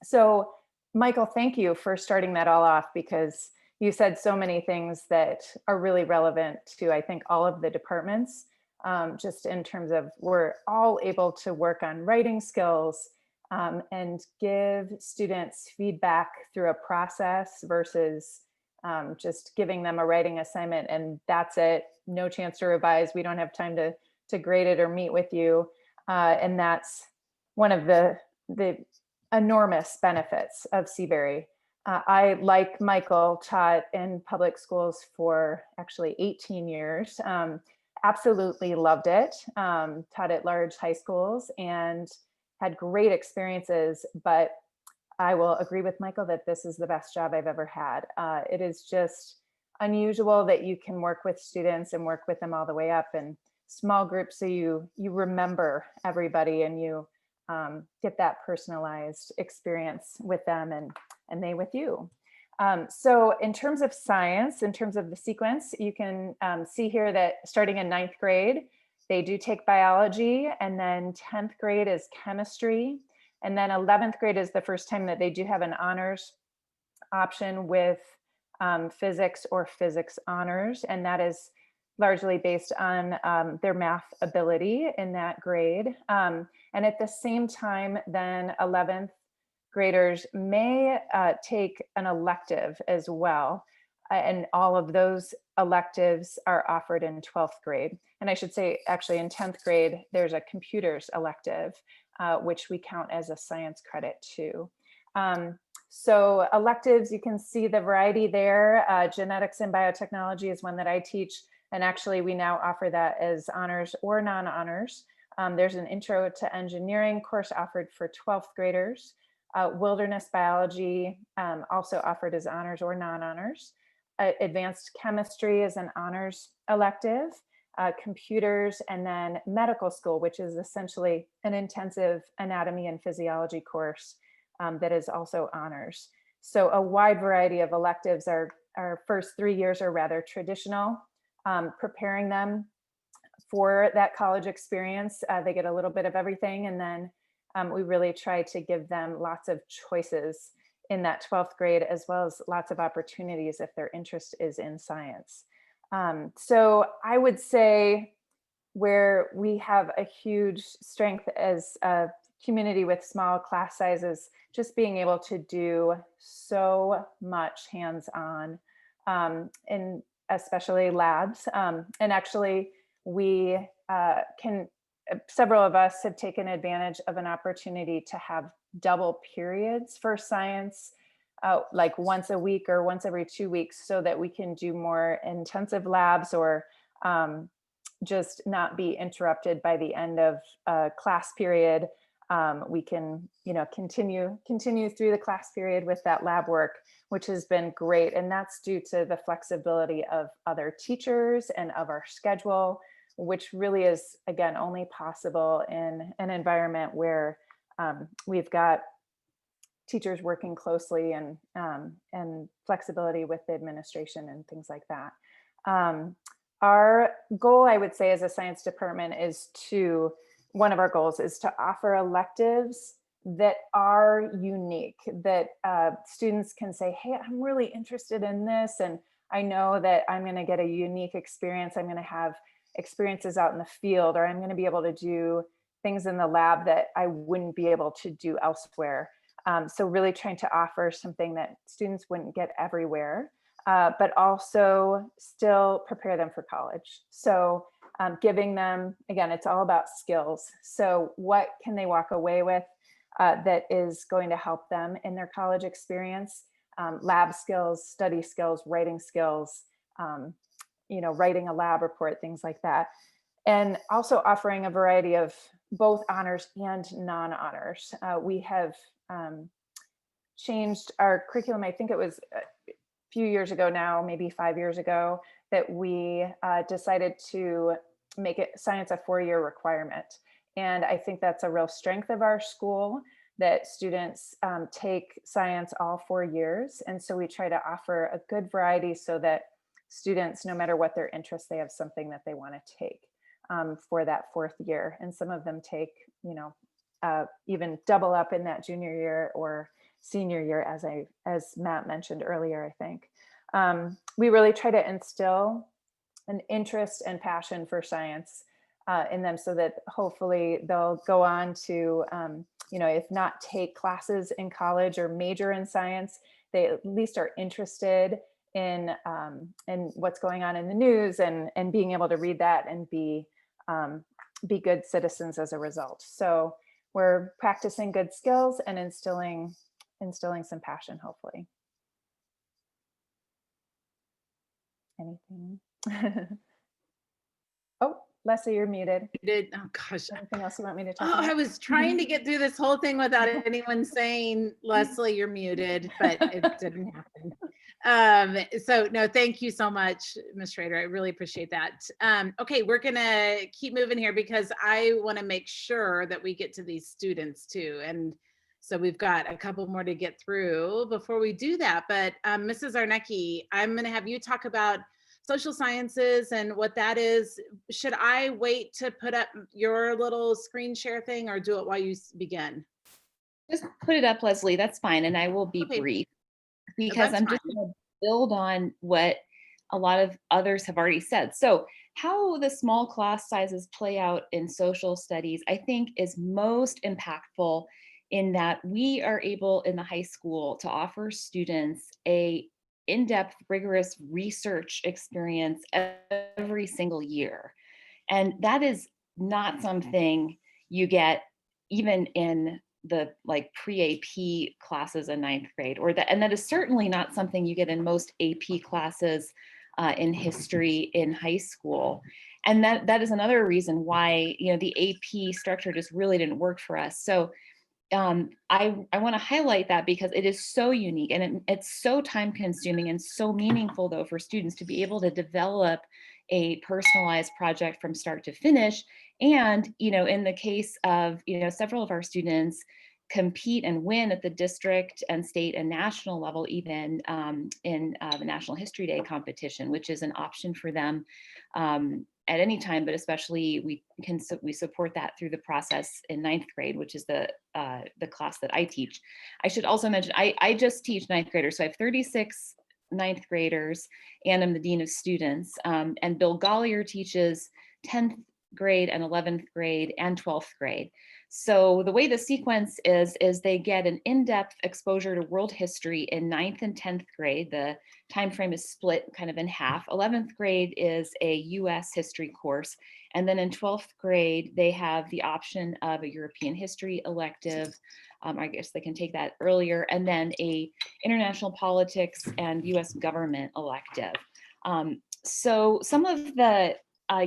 So Michael, thank you for starting that all off, because you said so many things that are really relevant to, I think, all of the departments, just in terms of we're all able to work on writing skills and give students feedback through a process versus just giving them a writing assignment and that's it, no chance to revise. We don't have time to grade it or meet with you. And that's one of the enormous benefits of Seabury. I, like Michael, taught in public schools for actually 18 years. Absolutely loved it. Taught at large high schools and had great experiences, but I will agree with Michael that this is the best job I've ever had. It is just unusual that you can work with students and work with them all the way up in small groups, so you remember everybody and you get that personalized experience with them and they with you. So in terms of science, in terms of the sequence, you can see here that starting in 9th grade, they do take biology, and then 10th grade is chemistry. And then 11th grade is the first time that they do have an honors option with physics or physics honors. And that is largely based on their math ability in that grade. And at the same time, then 11th graders may take an elective as well. And all of those electives are offered in 12th grade. And I should say, actually in 10th grade, there's a computers elective, which we count as a science credit too. So electives, you can see the variety there. Genetics and biotechnology is one that I teach. And actually, we now offer that as honors or non-honors. There's an intro to engineering course offered for 12th graders. Wilderness biology also offered as honors or non-honors. Advanced chemistry is an honors elective. Computers, and then medical school, which is essentially an intensive anatomy and physiology course that is also honors. So a wide variety of electives. Our first 3 years are rather traditional, preparing them for that college experience. They get a little bit of everything, and then we really try to give them lots of choices in that 12th grade, as well as lots of opportunities if their interest is in science. So I would say where we have a huge strength as a community with small class sizes, just being able to do so much hands-on, in especially labs. And actually we several of us have taken advantage of an opportunity to have double periods for science, like once a week or once every 2 weeks, so that we can do more intensive labs or just not be interrupted by the end of a class period. We can, continue through the class period with that lab work, which has been great. And that's due to the flexibility of other teachers and of our schedule, which really is, again, only possible in an environment where we've got teachers working closely and flexibility with the administration and things like that. Our goal, I would say, as a science department is one of our goals is to offer electives that are unique, that students can say, hey, I'm really interested in this, and I know that I'm going to get a unique experience. I'm going to have experiences out in the field, or I'm going to be able to do things in the lab that I wouldn't be able to do elsewhere. So really trying to offer something that students wouldn't get everywhere, but also still prepare them for college. So giving them, again, it's all about skills. So what can they walk away with that is going to help them in their college experience? Lab skills, study skills, writing skills, writing a lab report, things like that. And also offering a variety of both honors and non-honors. We have changed our curriculum. I think it was a few years ago now, maybe 5 years ago, that we decided to make it science a 4-year requirement. And I think that's a real strength of our school, that students take science all 4 years. And so we try to offer a good variety so that students, no matter what their interests, they have something that they want to take for that 4th year. And some of them take, even double up in that junior year or senior year, as Matt mentioned earlier, I think. We really try to instill an interest and passion for science in them, so that hopefully they'll go on to, if not take classes in college or major in science, they at least are interested in what's going on in the news, and being able to read that and be good citizens as a result. So we're practicing good skills and instilling some passion, hopefully. Anything? Oh, Leslie, you're muted. Oh gosh. Anything else you want me to talk Oh, about? I was trying to get through this whole thing without anyone saying, Leslie, you're muted, but it didn't happen. So no, thank you so much, Ms. Schrader. I really appreciate that. Okay, we're gonna keep moving here because I want to make sure that we get to these students too. And so we've got a couple more to get through before we do that. But Mrs. Zarnecki, I'm gonna have you talk about social sciences and what that is. Should I wait to put up your little screen share thing, or do it while you begin? Just put it up, Leslie. That's fine. And I will be Okay. brief, because That's I'm just going to build on what a lot of others have already said. So how the small class sizes play out in social studies, I think, is most impactful in that we are able in the high school to offer students a in-depth, rigorous research experience every single year. And that is not something you get even in the pre-AP classes in 9th grade, and that is certainly not something you get in most AP classes in history in high school. And that is another reason why the AP structure just really didn't work for us. So I want to highlight that because it is so unique, and it's so time consuming and so meaningful though for students to be able to develop a personalized project from start to finish. And in the case of several of our students compete and win at the district and state and national level, even in the National History Day competition, which is an option for them at any time, but especially we support that through the process in 9th grade, which is the class that I teach. I should also mention I just teach 9th graders, so I have 36 9th graders, and I'm the dean of students. And Bill Gollier teaches 10th grade and 11th grade and 12th grade. So the way the sequence is they get an in-depth exposure to world history in 9th and 10th grade. The time frame is split kind of in half. 11th grade is a US history course. And then in 12th grade, they have the option of a European history elective. I guess they can take that earlier. And then a international politics and US government elective. So some of the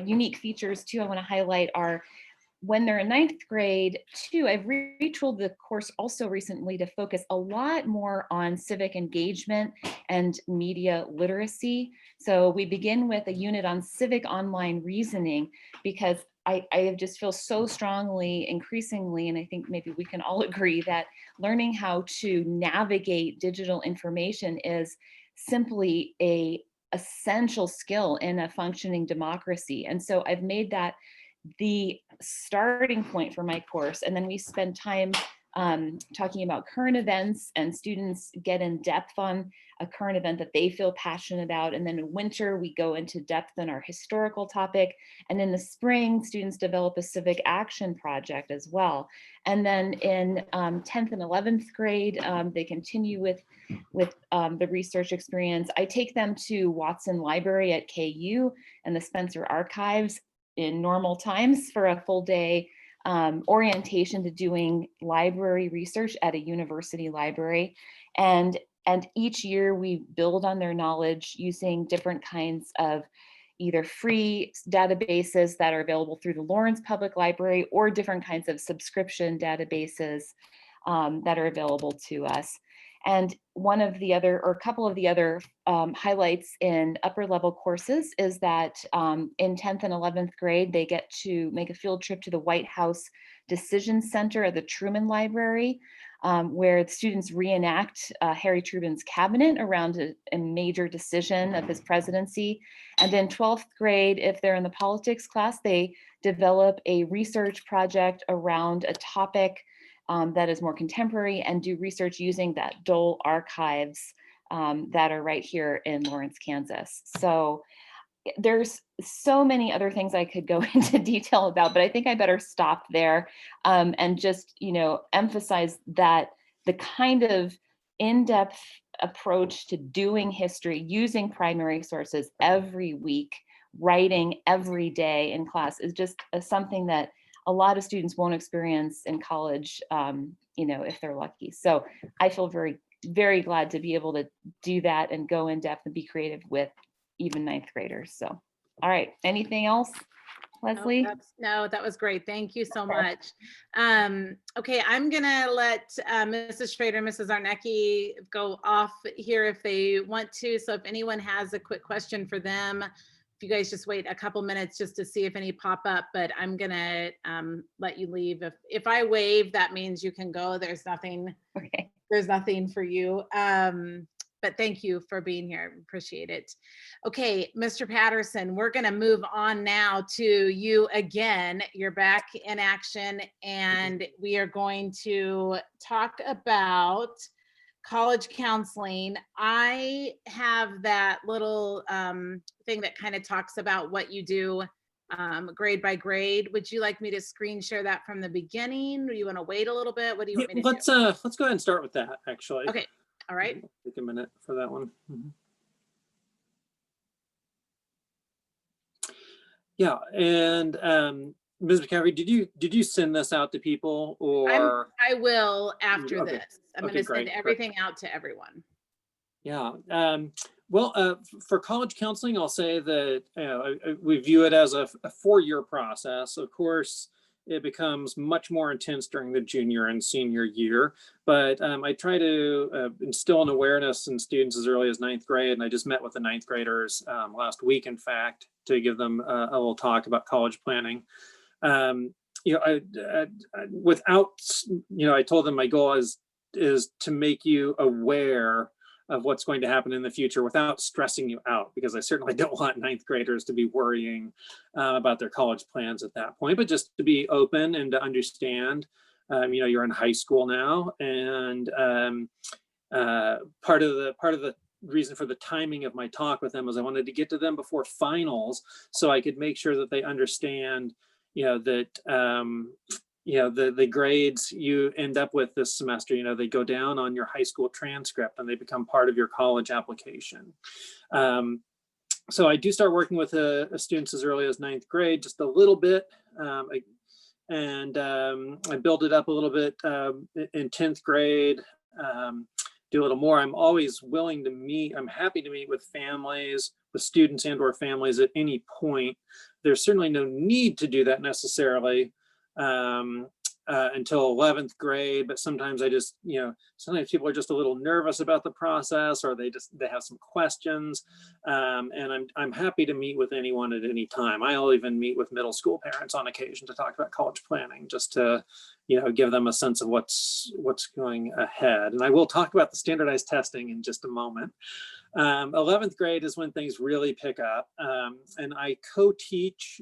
unique features too I want to highlight are when they're in 9th grade too. I've retooled the course also recently to focus a lot more on civic engagement and media literacy. So we begin with a unit on civic online reasoning, because I just feel so strongly, increasingly, and I think maybe we can all agree that learning how to navigate digital information is simply a essential skill in a functioning democracy. And so I've made that the starting point for my course. And then we spend time talking about current events, and students get in depth on a current event that they feel passionate about. And then in winter, we go into depth on our historical topic. And in the spring, students develop a civic action project as well. And then in 10th and 11th grade, they continue with the research experience. I take them to Watson Library at KU and the Spencer Archives in normal times for a full day orientation to doing library research at a university library. And each year we build on their knowledge using different kinds of either free databases that are available through the Lawrence Public Library, or different kinds of subscription databases that are available to us. And one of the other, or a couple of the other highlights in upper level courses is that in 10th and 11th grade, they get to make a field trip to the White House Decision Center at the Truman Library, where the students reenact Harry Truman's cabinet around a major decision of his presidency. And in 12th grade, if they're in the politics class, they develop a research project around a topic that is more contemporary, and do research using that Dole archives that are right here in Lawrence, Kansas. So there's so many other things I could go into detail about, but I think I better stop there and just, emphasize that the kind of in-depth approach to doing history using primary sources every week, writing every day in class, is just something that a lot of students won't experience in college, if they're lucky. So I feel very, very glad to be able to do that and go in depth and be creative with even ninth graders. So, all right, anything else, Leslie? No, that was great. Thank you so much. Okay, I'm gonna let Mrs. Schrader, Mrs. Zarnecki go off here if they want to. So if anyone has a quick question for them, if you guys just wait a couple minutes just to see if any pop up, but I'm gonna let you leave. If I wave, that means you can go. There's nothing, Okay. There's nothing for you. But thank you for being here. Appreciate it. Okay, Mr. Patterson, we're gonna move on now to you again. You're back in action, and we are going to talk about college counseling. I have that little thing that kind of talks about what you do grade by grade. Would you like me to screen share that from the beginning? Do you want to wait a little bit? What do you want me to Let's go ahead and start with that, actually. Okay, all right. Take a minute for that one. Yeah, and Ms. McCaffrey, did you send this out to people, or? I will after Okay. this. I'm going to send everything out to everyone. Yeah. Well, for college counseling, I'll say that we view it as a 4-year process. Of course, it becomes much more intense during the junior and senior year, but I try to instill an awareness in students as early as 9th grade. And I just met with the 9th graders last week, in fact, to give them a little talk about college planning. I told them my goal is to make you aware of what's going to happen in the future without stressing you out, because I certainly don't want 9th graders to be worrying about their college plans at that point, but just to be open and to understand, you're in high school now, and part of the reason for the timing of my talk with them was I wanted to get to them before finals, so I could make sure that they understand, that the grades you end up with this semester, they go down on your high school transcript and they become part of your college application. So I do start working with students as early as 9th grade, just a little bit. I build it up a little bit in 10th grade, do a little more. I'm always willing to meet. I'm happy to meet with families, with students and or families at any point. There's certainly no need to do that necessarily until 11th grade, but sometimes sometimes people are just a little nervous about the process, or they have some questions, and I'm happy to meet with anyone at any time. I'll even meet with middle school parents on occasion to talk about college planning, just to give them a sense of what's going ahead. And I will talk about the standardized testing in just a moment. 11th grade is when things really pick up. And I co-teach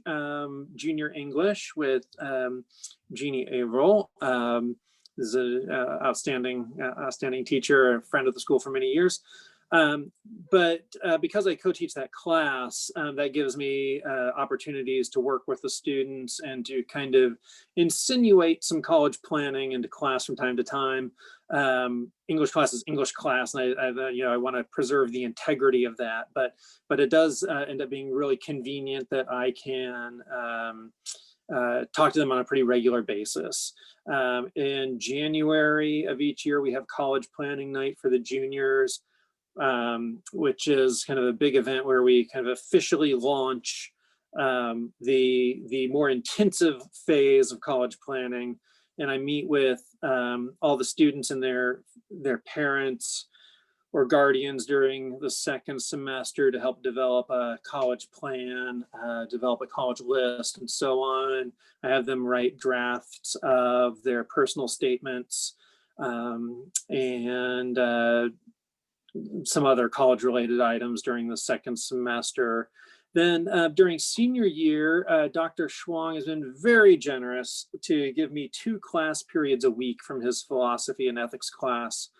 junior English with Jeannie Averill. This is an outstanding teacher, a friend of the school for many years. But because I co-teach that class, that gives me opportunities to work with the students and to kind of insinuate some college planning into class from time to time. English class is English class, and I want to preserve the integrity of that. But it does end up being really convenient that I can talk to them on a pretty regular basis. In January of each year, we have college planning night for the juniors, which is kind of a big event where we kind of officially launch the more intensive phase of college planning. And I meet with all the students and their parents or guardians during the second semester to help develop a college plan, develop a college list, and so on. I have them write drafts of their personal statements and some other college-related items during the second semester. Then during senior year, Dr. Schwang has been very generous to give me 2 class periods a week from his philosophy and ethics class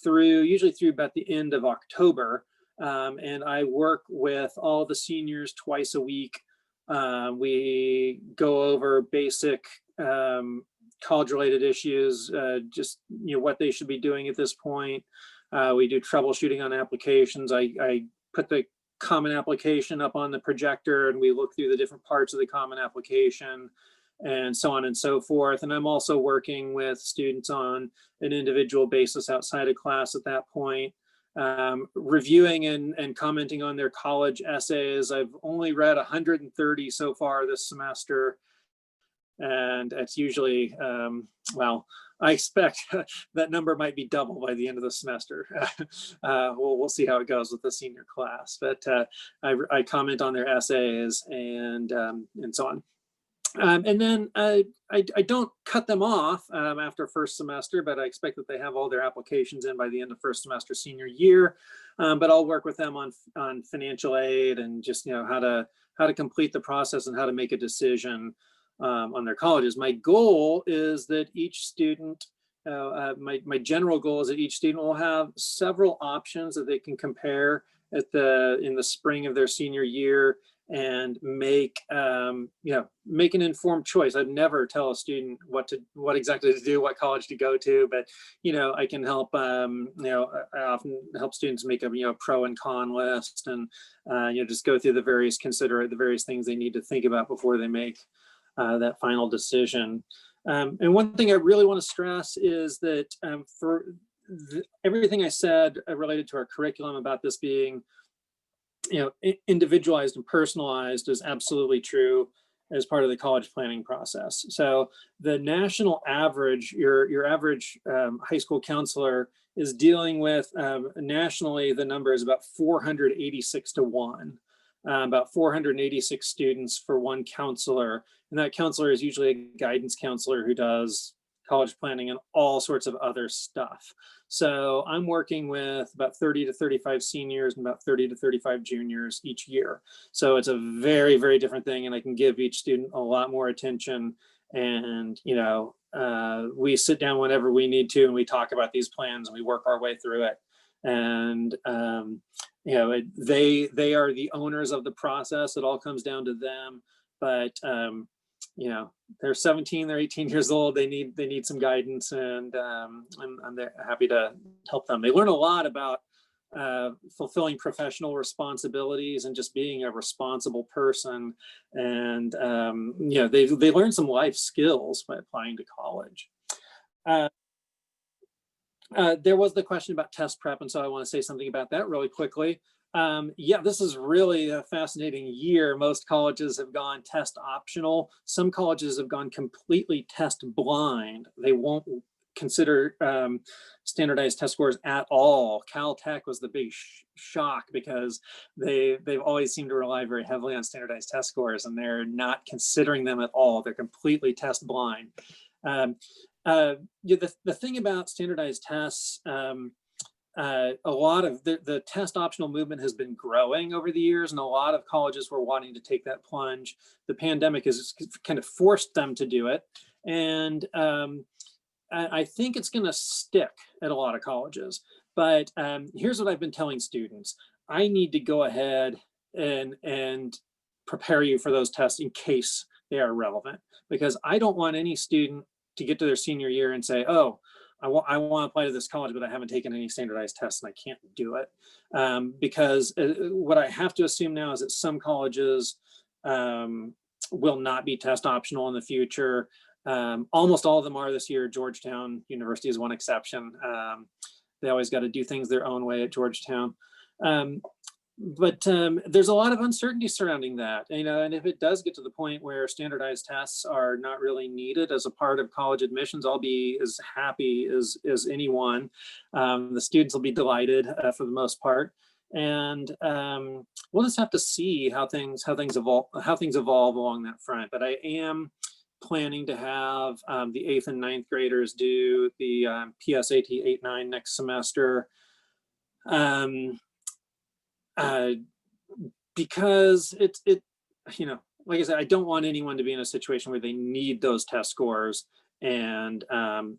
usually through about the end of October. And I work with all the seniors twice a week. We go over basic college-related issues, just what they should be doing at this point. We do troubleshooting on applications. I put the common application up on the projector and we look through the different parts of the common application and so on and so forth. And I'm also working with students on an individual basis outside of class at that point, reviewing and commenting on their college essays. I've only read 130 so far this semester. And it's usually, well, I expect that number might be double by the end of the semester. We'll see how it goes with the senior class, but I comment on their essays and so on. And then I don't cut them off after first semester, but I expect that they have all their applications in by the end of first semester senior year. But I'll work with them on financial aid and just how to complete the process and how to make a decision on their colleges. My goal is that each student, my general goal is that each student will have several options that they can compare in the spring of their senior year and make an informed choice. I'd never tell a student what exactly to do, what college to go to, but I can help. I often help students make a pro and con list, and just go through the various things they need to think about before they make that final decision. And one thing I really want to stress is that for everything I said related to our curriculum about this being individualized and personalized is absolutely true as part of the college planning process. So the national average, your average high school counselor is dealing with nationally, the number is about 486 to 1. About 486 students for one counselor. And that counselor is usually a guidance counselor who does college planning and all sorts of other stuff. So I'm working with about 30 to 35 seniors and about 30 to 35 juniors each year. So it's a very, very different thing. And I can give each student a lot more attention. And, we sit down whenever we need to and we talk about these plans and we work our way through it. And, they are the owners of the process. It all comes down to them. But, they're 17, they're 18 years old. They need some guidance, and I'm happy to help them. They learn a lot about fulfilling professional responsibilities and just being a responsible person. And, they learn some life skills by applying to college. There was the question about test prep, and so I want to say something about that really quickly. This is really a fascinating year. Most colleges have gone test optional. Some colleges have gone completely test blind. They won't consider standardized test scores at all. Caltech was the big shock because they've always seemed to rely very heavily on standardized test scores, and they're not considering them at all. They're completely test blind. The thing about standardized tests, a lot of the test optional movement has been growing over the years, and a lot of colleges were wanting to take that plunge. The pandemic has kind of forced them to do it, and I think it's going to stick at a lot of colleges. But here's what I've been telling students: I need to go ahead and prepare you for those tests in case they are relevant, because I don't want any student to get to their senior year and say, oh, I want to apply to this college, but I haven't taken any standardized tests and I can't do it. Because what I have to assume now is that some colleges will not be test optional in the future. Almost all of them are this year. Georgetown University is one exception. They always got to do things their own way at Georgetown. But there's a lot of uncertainty surrounding that, and if it does get to the point where standardized tests are not really needed as a part of college admissions, I'll be as happy as anyone. The students will be delighted for the most part, and we'll just have to see how things evolve along that front. But I am planning to have the 8th and 9th graders do the PSAT 8-9 next semester. Because like I said, I don't want anyone to be in a situation where they need those test scores and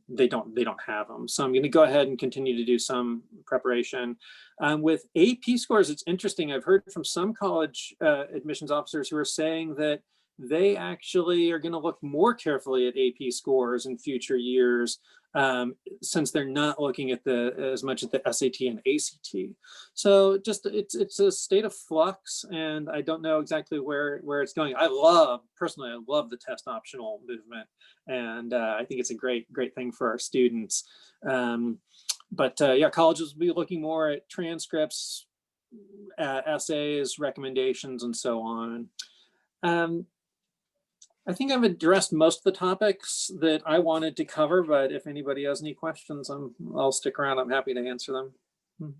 they don't have them. So I'm going to go ahead and continue to do some preparation. With AP scores, it's interesting. I've heard from some college admissions officers who are saying that they actually are going to look more carefully at AP scores in future years, since they're not looking at as much at the SAT and ACT. So just it's a state of flux, and I don't know exactly where it's going. Personally, I love the test optional movement, and I think it's a great thing for our students. But yeah, colleges will be looking more at transcripts, essays, recommendations, and so on. I think I've addressed most of the topics that I wanted to cover, but if anybody has any questions, I'll stick around. I'm happy to answer them.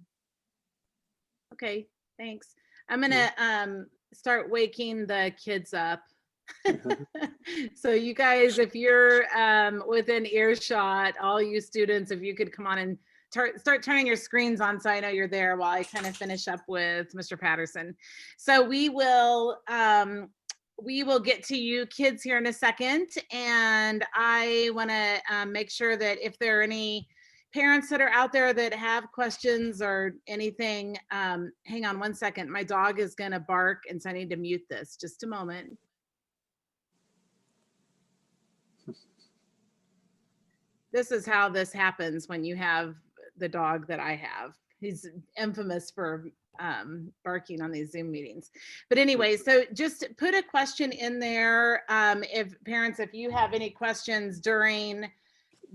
Okay, thanks. I'm gonna start waking the kids up. So you guys, if you're within earshot, all you students, if you could come on and start turning your screens on so I know you're there while I kind of finish up with Mr. Patterson. So we will get to you kids here in a second, and I want to make sure that if there are any parents that are out there that have questions or anything, hang on one second. My dog is going to bark, and so I need to mute this. Just a moment. This is how this happens when you have the dog that I have. He's infamous for barking on these Zoom meetings. But anyway, so just put a question in there. If parents, if you have any questions during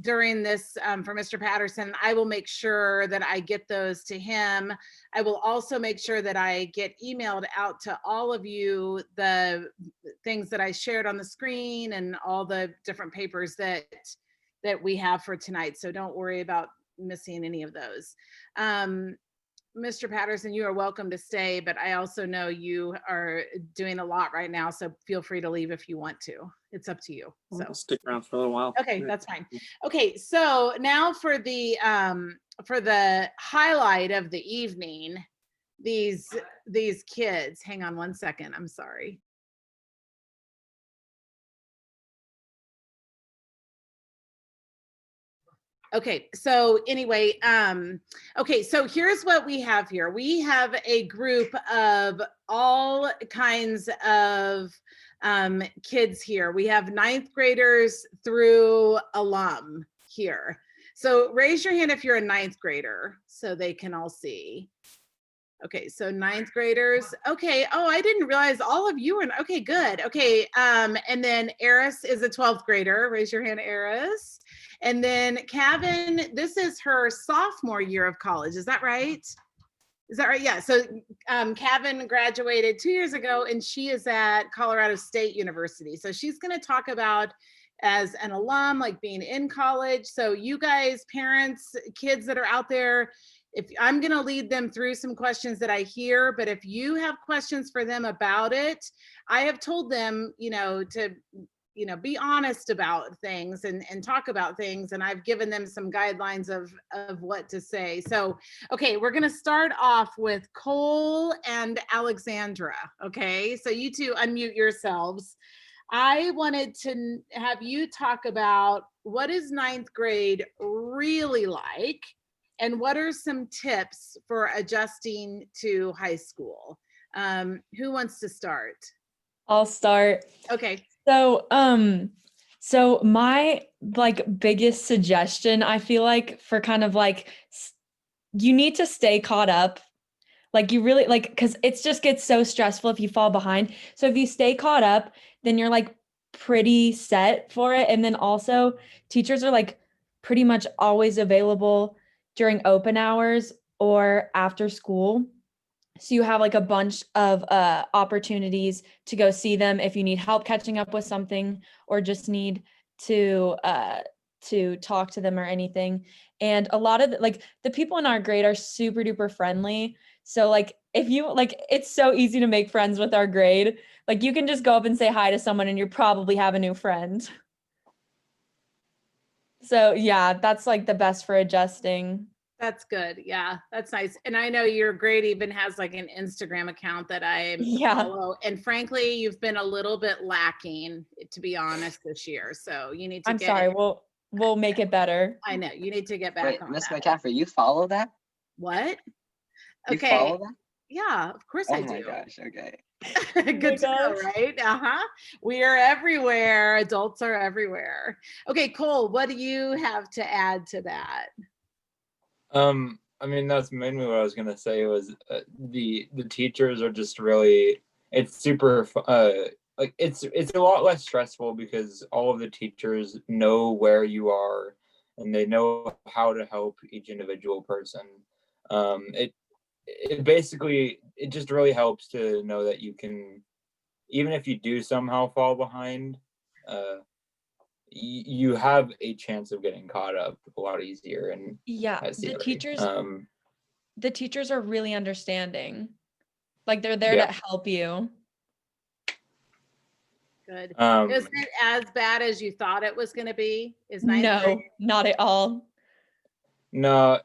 this for Mr. Patterson, I will make sure that I get those to him. I will also make sure that I get emailed out to all of you the things that I shared on the screen and all the different papers that we have for tonight. So don't worry about missing any of those. Mr. Patterson, you are welcome to stay, but I also know you are doing a lot right now, so feel free to leave if you want to. It's up to you. So I'll stick around for a little while. Okay, that's fine. Okay, so now for the highlight of the evening, these kids. Hang on one second. I'm sorry. Okay, so anyway, okay, so here's what we have here. We have a group of all kinds of kids here. We have 9th graders through alum here. So raise your hand if you're a 9th grader so they can all see. Okay, so 9th graders. Okay, oh, I didn't realize all of you were, okay, good. Okay, and then Eris is a 12th grader. Raise your hand, Eris. And then Kevin, this is her sophomore year of college. Is that right? Is that right? Yeah. So Kevin graduated 2 years ago, and she is at Colorado State University. So she's going to talk about as an alum, like being in college. So you guys, parents, kids that are out there, if I'm going to lead them through some questions that I hear, but if you have questions for them about it, I have told them, to be honest about things and talk about things. And I've given them some guidelines of what to say. So, okay, we're going to start off with Cole and Alexandra. Okay, so you two unmute yourselves. I wanted to have you talk about what is ninth grade really like, and what are some tips for adjusting to high school? Who wants to start? I'll start. Okay. So my biggest suggestion, I feel like, for kind of you need to stay caught up. Like you really because it just gets so stressful if you fall behind. So if you stay caught up, then you're pretty set for it. And then also teachers are pretty much always available during open hours or after school. So you have a bunch of opportunities to go see them if you need help catching up with something or just need to talk to them or anything. And a lot of the people in our grade are super duper friendly. So if you it's so easy to make friends with our grade. You can just go up and say hi to someone and you probably have a new friend. So yeah, that's the best for adjusting. That's good. Yeah, that's nice. And I know your grade even has an Instagram account that I follow. And frankly, you've been a little bit lacking, to be honest, this year. So you need to I'm sorry. We'll make it better. I know you need to get back Wait, on Miss that. McCaffrey, you follow that? What? You Okay. follow that? Yeah, of course I do. Oh my gosh. Okay. Good to know, right? We are everywhere. Adults are everywhere. Okay, Cole, what do you have to add to that? I mean, that's mainly what I was gonna say was the teachers are just really, it's super it's a lot less stressful because all of the teachers know where you are and they know how to help each individual person. It basically, it just really helps to know that you can, even if you do somehow fall behind, you have a chance of getting caught up a lot easier. And yeah, the teachers are really understanding. They're there to help you. Good. Is it as bad as you thought it was going to be? No, not at all. No,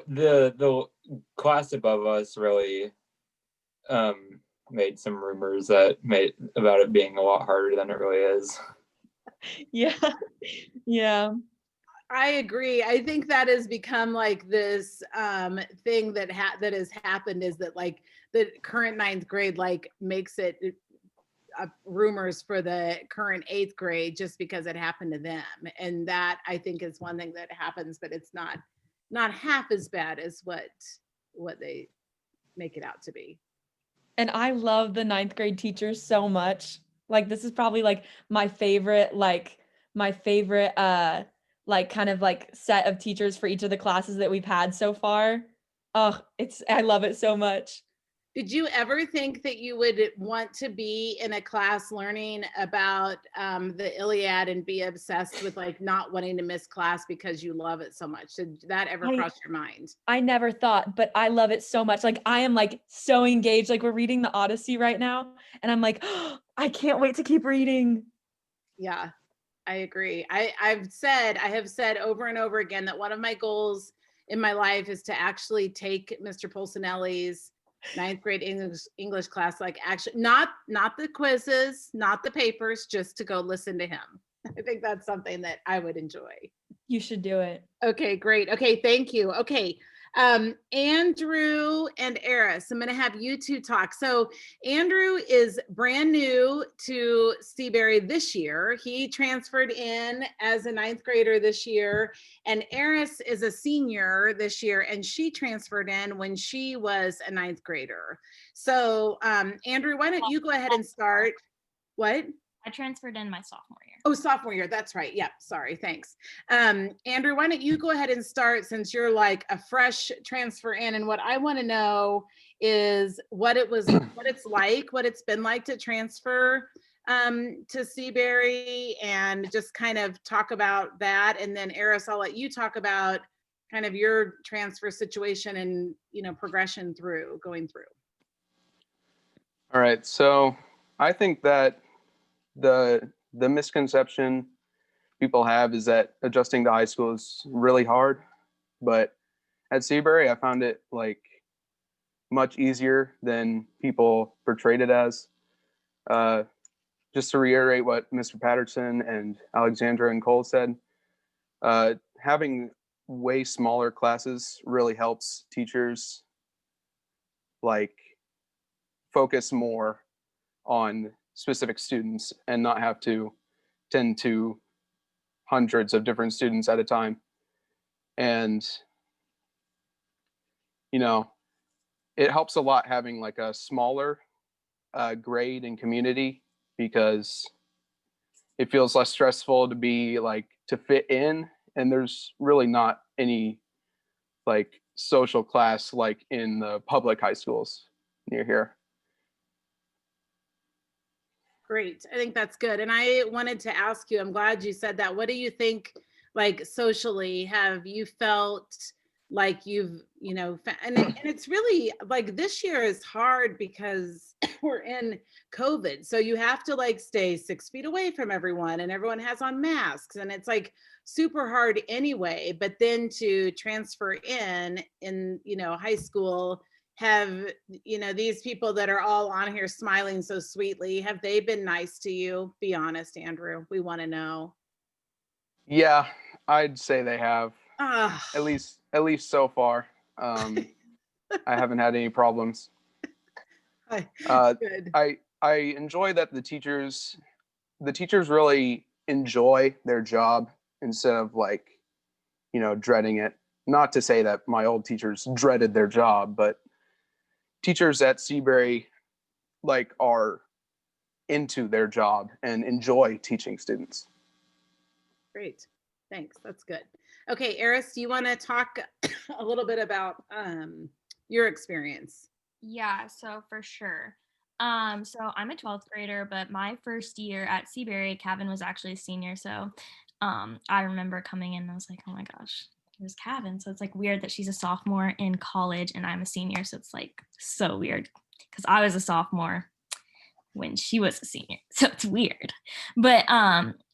the class above us really made some rumors that made about it being a lot harder than it really is. Yeah. I agree. I think that has become this thing that has happened, is that the current ninth grade makes it rumors for the current eighth grade just because it happened to them. And that, I think, is one thing that happens, but it's not half as bad as what they make it out to be. And I love the ninth grade teachers so much. This is probably my favorite kind of set of teachers for each of the classes that we've had so far. Oh, I love it so much. Did you ever think that you would want to be in a class learning about the Iliad and be obsessed with not wanting to miss class because you love it so much? Did that ever cross your mind? I never thought, but I love it so much. I am so engaged. We're reading the Odyssey right now, and I'm oh, I can't wait to keep reading. Yeah, I agree. I have said over and over again that one of my goals in my life is to actually take Mr. Polsinelli's ninth grade English class, actually not the quizzes, not the papers, just to go listen to him. I think that's something that I would enjoy. You should do it. Okay, great. Okay, thank you. Okay, Andrew and Eris, I'm going to have you two talk. So Andrew is brand new to Seabury this year. He transferred in as a ninth grader this year, and Eris is a senior this year, and she transferred in when she was a ninth grader. So Andrew, why don't you go ahead and start? What? I transferred in my sophomore year. Oh, sophomore year. That's right. Yeah. Sorry. Thanks. Andrew, why don't you go ahead and start, since you're a fresh transfer in, and what I want to know is what it's been like to transfer to Seabury, and just kind of talk about that. And then Eris, I'll let you talk about kind of your transfer situation and, progression going through. All right. So I think that the the misconception people have is that adjusting to high school is really hard, but at Seabury, I found it like much easier than people portrayed it as. Just to reiterate what Mr. Patterson and Alexandra and Cole said, having way smaller classes really helps teachers like focus more on specific students and not have to tend to hundreds of different students at a time. And, you know, it helps a lot having like a smaller grade and community, because it feels less stressful to be like to fit in, and there's really not any like social class like in the public high schools near here. Great. I think that's good. And I wanted to ask you, I'm glad you said that. What do you think, like socially, have you felt like you've, and it's really like this year is hard because we're in COVID. So you have to like stay 6 feet away from everyone, and everyone has on masks, and it's like super hard anyway. But then to transfer in high school, have these people that are all on here smiling so sweetly, have they been nice to you? Be honest, Andrew, we want to know. Yeah, I'd say they have. Ah, At least so far. I haven't had any problems. good. I enjoy that the teachers really enjoy their job instead of like, dreading it. Not to say that my old teachers dreaded their job, but teachers at Seabury like are into their job and enjoy teaching students. Great. Thanks. That's good. Okay, Eris, do you want to talk a little bit about your experience? Yeah, so for sure. So I'm a 12th grader, but my first year at Seabury, Kevin was actually a senior. So I remember coming in and I was like, oh my gosh, there's Kevin. So it's like weird that she's a sophomore in college and I'm a senior. So it's like so weird because I was a sophomore when she was a senior. So it's weird. But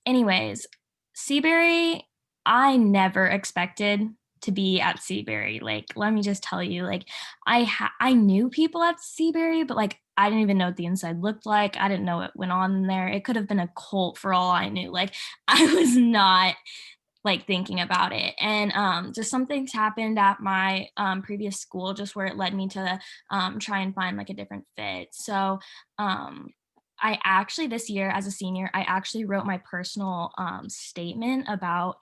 anyways, Seabury, I never expected to be at Seabury. Like, let me just tell you, like, I knew people at Seabury, but like, I didn't even know what the inside looked like. I didn't know what went on in there. It could have been a cult for all I knew. Like, I was not like thinking about it. And just some things happened at my previous school, just where it led me to try and find like a different fit. So I actually, this year as a senior, I actually wrote my personal statement about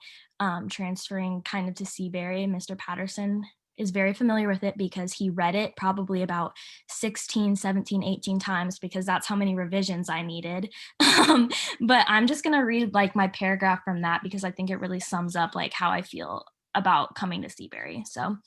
transferring kind of to Seabury. Mr. Patterson is very familiar with it because he read it probably about 16, 17, 18 times because that's how many revisions I needed. But I'm just going to read like my paragraph from that because I think it really sums up like how I feel about coming to Seabury. So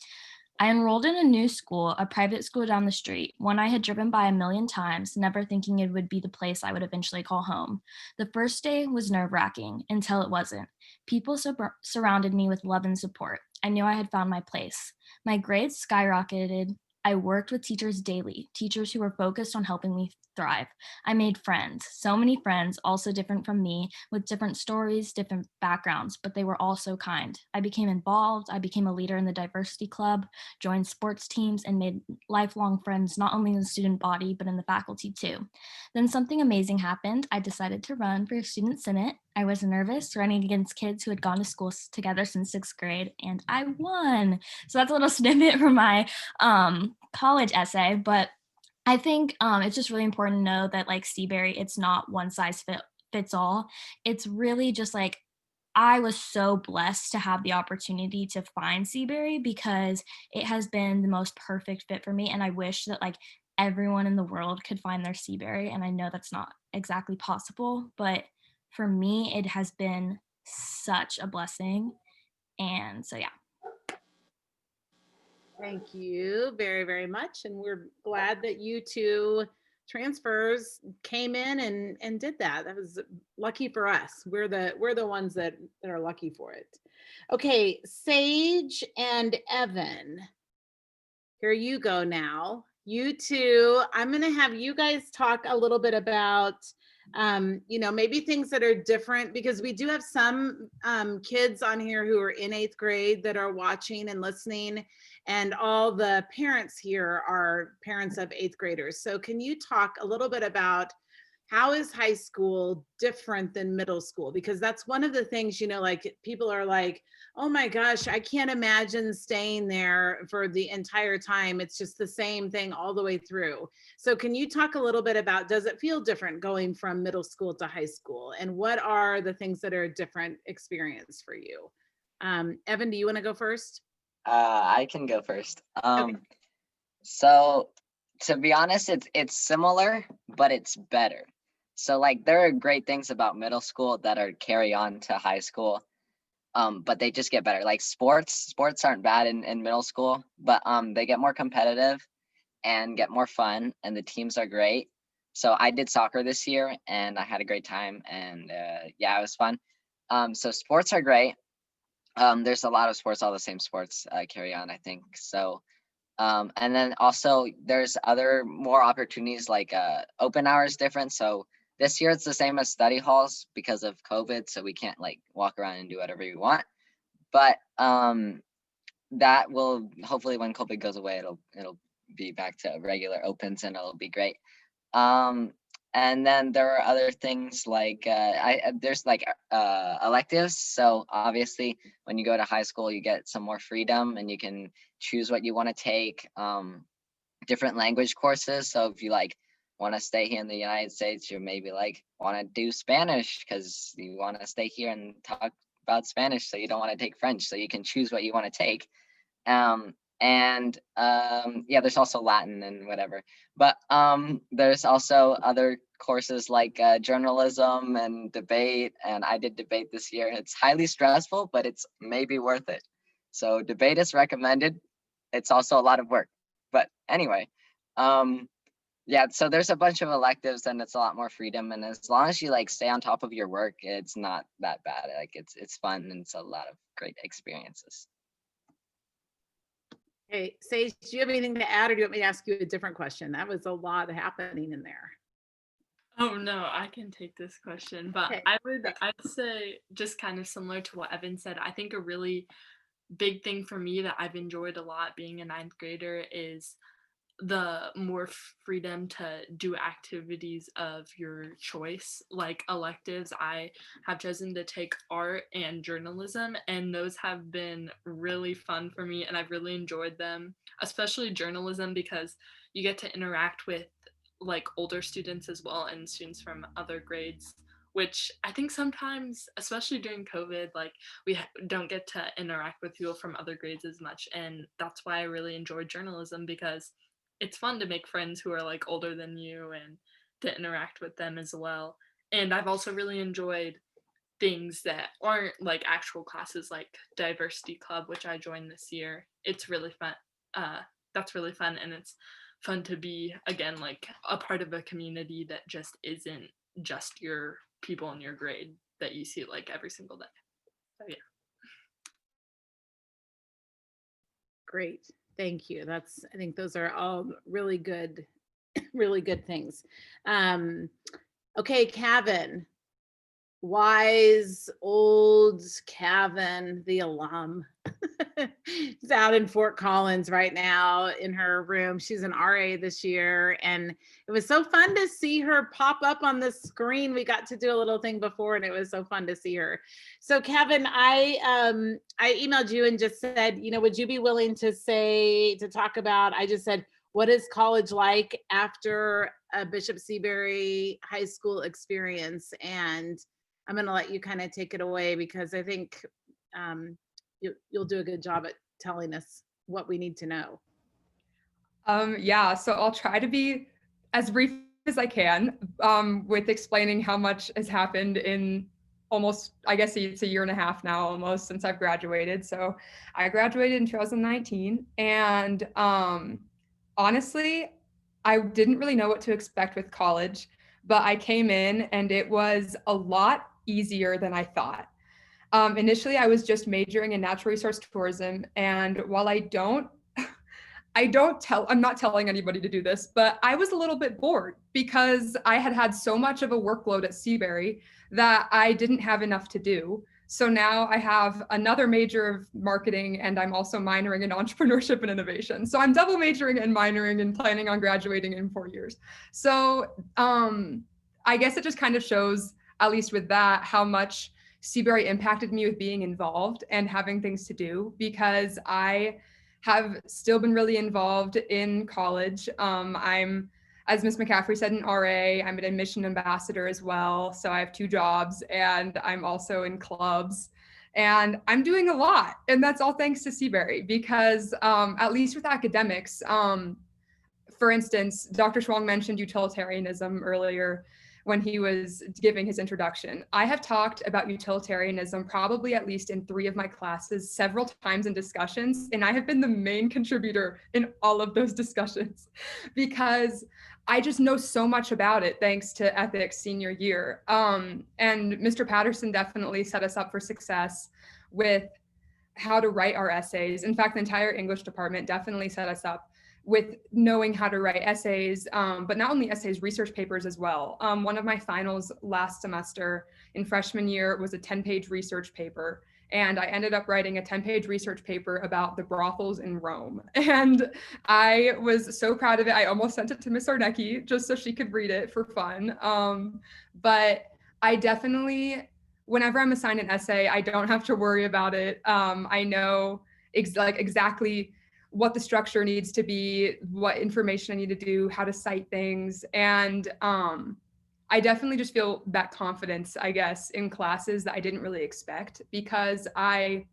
I enrolled in a new school, a private school down the street, one I had driven by a million times, never thinking it would be the place I would eventually call home. The first day was nerve-wracking until it wasn't. People surrounded me with love and support. I knew I had found my place. My grades skyrocketed. I worked with teachers daily, teachers who were focused on helping me thrive. I made friends, so many friends, also different from me, with different stories, different backgrounds, but they were all so kind. I became involved. I became a leader in the diversity club, joined sports teams, and made lifelong friends, not only in the student body, but in the faculty too. Then something amazing happened. I decided to run for student senate. I was nervous running against kids who had gone to school together since 6th grade, and I won. So that's a little snippet from my college essay, but I think it's just really important to know that like Seabury, it's not one size fits all. It's really just like, I was so blessed to have the opportunity to find Seabury because it has been the most perfect fit for me. And I wish that like everyone in the world could find their Seabury. And I know that's not exactly possible, but for me, it has been such a blessing. And so, yeah. Thank you very, very much. And we're glad that you two transfers came in and did that. That was lucky for us. We're the ones that are lucky for it. Okay, Sage and Evan, here you go now. You two, I'm going to have you guys talk a little bit about Maybe things that are different, because we do have some kids on here who are in 8th grade that are watching and listening, and all the parents here are parents of 8th graders. So can you talk a little bit about how is high school different than middle school? Because that's one of the things, like people are like, oh my gosh, I can't imagine staying there for the entire time. It's just the same thing all the way through. So can you talk a little bit about, does it feel different going from middle school to high school? And what are the things that are a different experience for you? Evan, do you want to go first? I can go first. So to be honest, it's similar, but it's better. So like there are great things about middle school that are carry on to high school. But they just get better. Like sports aren't bad in middle school, but they get more competitive and get more fun, and the teams are great. So I did soccer this year and I had a great time, and yeah, it was fun. So sports are great. There's a lot of sports, all the same sports carry on, I think. So and then also there's other more opportunities, like open hours different. So this year it's the same as study halls because of COVID, so we can't like walk around and do whatever we want. But that will hopefully, when COVID goes away, it'll be back to regular opens and it'll be great. And then there are other things like there's like electives. So obviously when you go to high school, you get some more freedom and you can choose what you want to take. Different language courses. So if you like want to stay here in the United States, you maybe like want to do Spanish because you want to stay here and talk about Spanish, so you don't want to take French. So you can choose what you want to take. Yeah, there's also Latin and whatever. But there's also other courses like journalism and debate. And I did debate this year. It's highly stressful, but it's maybe worth it. So debate is recommended. It's also a lot of work. But anyway, yeah, so there's a bunch of electives and it's a lot more freedom. And as long as you like stay on top of your work, it's not that bad. Like it's fun and it's a lot of great experiences. Hey, Sage, do you have anything to add, or do you want me to ask you a different question? That was a lot happening in there. Oh no, I can take this question, but Okay. I'd say just kind of similar to what Evan said. I think a really big thing for me that I've enjoyed a lot being a 9th grader is the more freedom to do activities of your choice, like electives. I have chosen to take art and journalism, and those have been really fun for me, and I've really enjoyed them, especially journalism, because you get to interact with like older students as well and students from other grades, which I think sometimes, especially during COVID, like we don't get to interact with people from other grades as much. And that's why I really enjoyed journalism, because it's fun to make friends who are like older than you and to interact with them as well. And I've also really enjoyed things that aren't like actual classes, like diversity club, which I joined this year. It's really fun. That's really fun, and it's fun to be, again, like a part of a community that just isn't just your people in your grade that you see like every single day. So yeah. Great. Thank you. I think those are all really good, really good things. Okay, Kevin, wise old Kevin, the alum. She's out in Fort Collins right now in her room. She's an RA this year, and it was so fun to see her pop up on the screen. We got to do a little thing before, and it was so fun to see her. So Kevin, I emailed you and just said, would you be willing to talk about, I just said, what is college like after a Bishop Seabury high school experience? And I'm going to let you kind of take it away, because I think you'll do a good job at telling us what we need to know. Yeah, so I'll try to be as brief as I can with explaining how much has happened in almost, I guess it's a year and a half now almost since I've graduated. So I graduated in 2019, and honestly, I didn't really know what to expect with college, but I came in and it was a lot easier than I thought. Initially, I was just majoring in natural resource tourism, and while I I'm not telling anybody to do this, but I was a little bit bored because I had had so much of a workload at Seabury that I didn't have enough to do. So now I have another major of marketing, and I'm also minoring in entrepreneurship and innovation. So I'm double majoring and minoring and planning on graduating in 4 years. So I guess it just kind of shows, at least with that, how much Seabury impacted me with being involved and having things to do, because I have still been really involved in college. I'm, as Ms. McCaffrey said, an RA. I'm an admission ambassador as well. So I have 2 jobs, and I'm also in clubs, and I'm doing a lot. And that's all thanks to Seabury, because at least with academics, for instance, Dr. Schwong mentioned utilitarianism earlier when he was giving his introduction. I have talked about utilitarianism probably at least in 3 of my classes several times in discussions, and I have been the main contributor in all of those discussions because I just know so much about it thanks to ethics senior year. And Mr. Patterson definitely set us up for success with how to write our essays. In fact, the entire English department definitely set us up with knowing how to write essays, but not only essays, research papers as well. One of my finals last semester in freshman year was a 10-page research paper. And I ended up writing a 10-page research paper about the brothels in Rome. And I was so proud of it. I almost sent it to Miss Arnecki just so she could read it for fun. But I definitely, whenever I'm assigned an essay, I don't have to worry about it. I know exactly what the structure needs to be, what information I need to do, how to cite things. And I definitely just feel that confidence, I guess, in classes that I didn't really expect, because I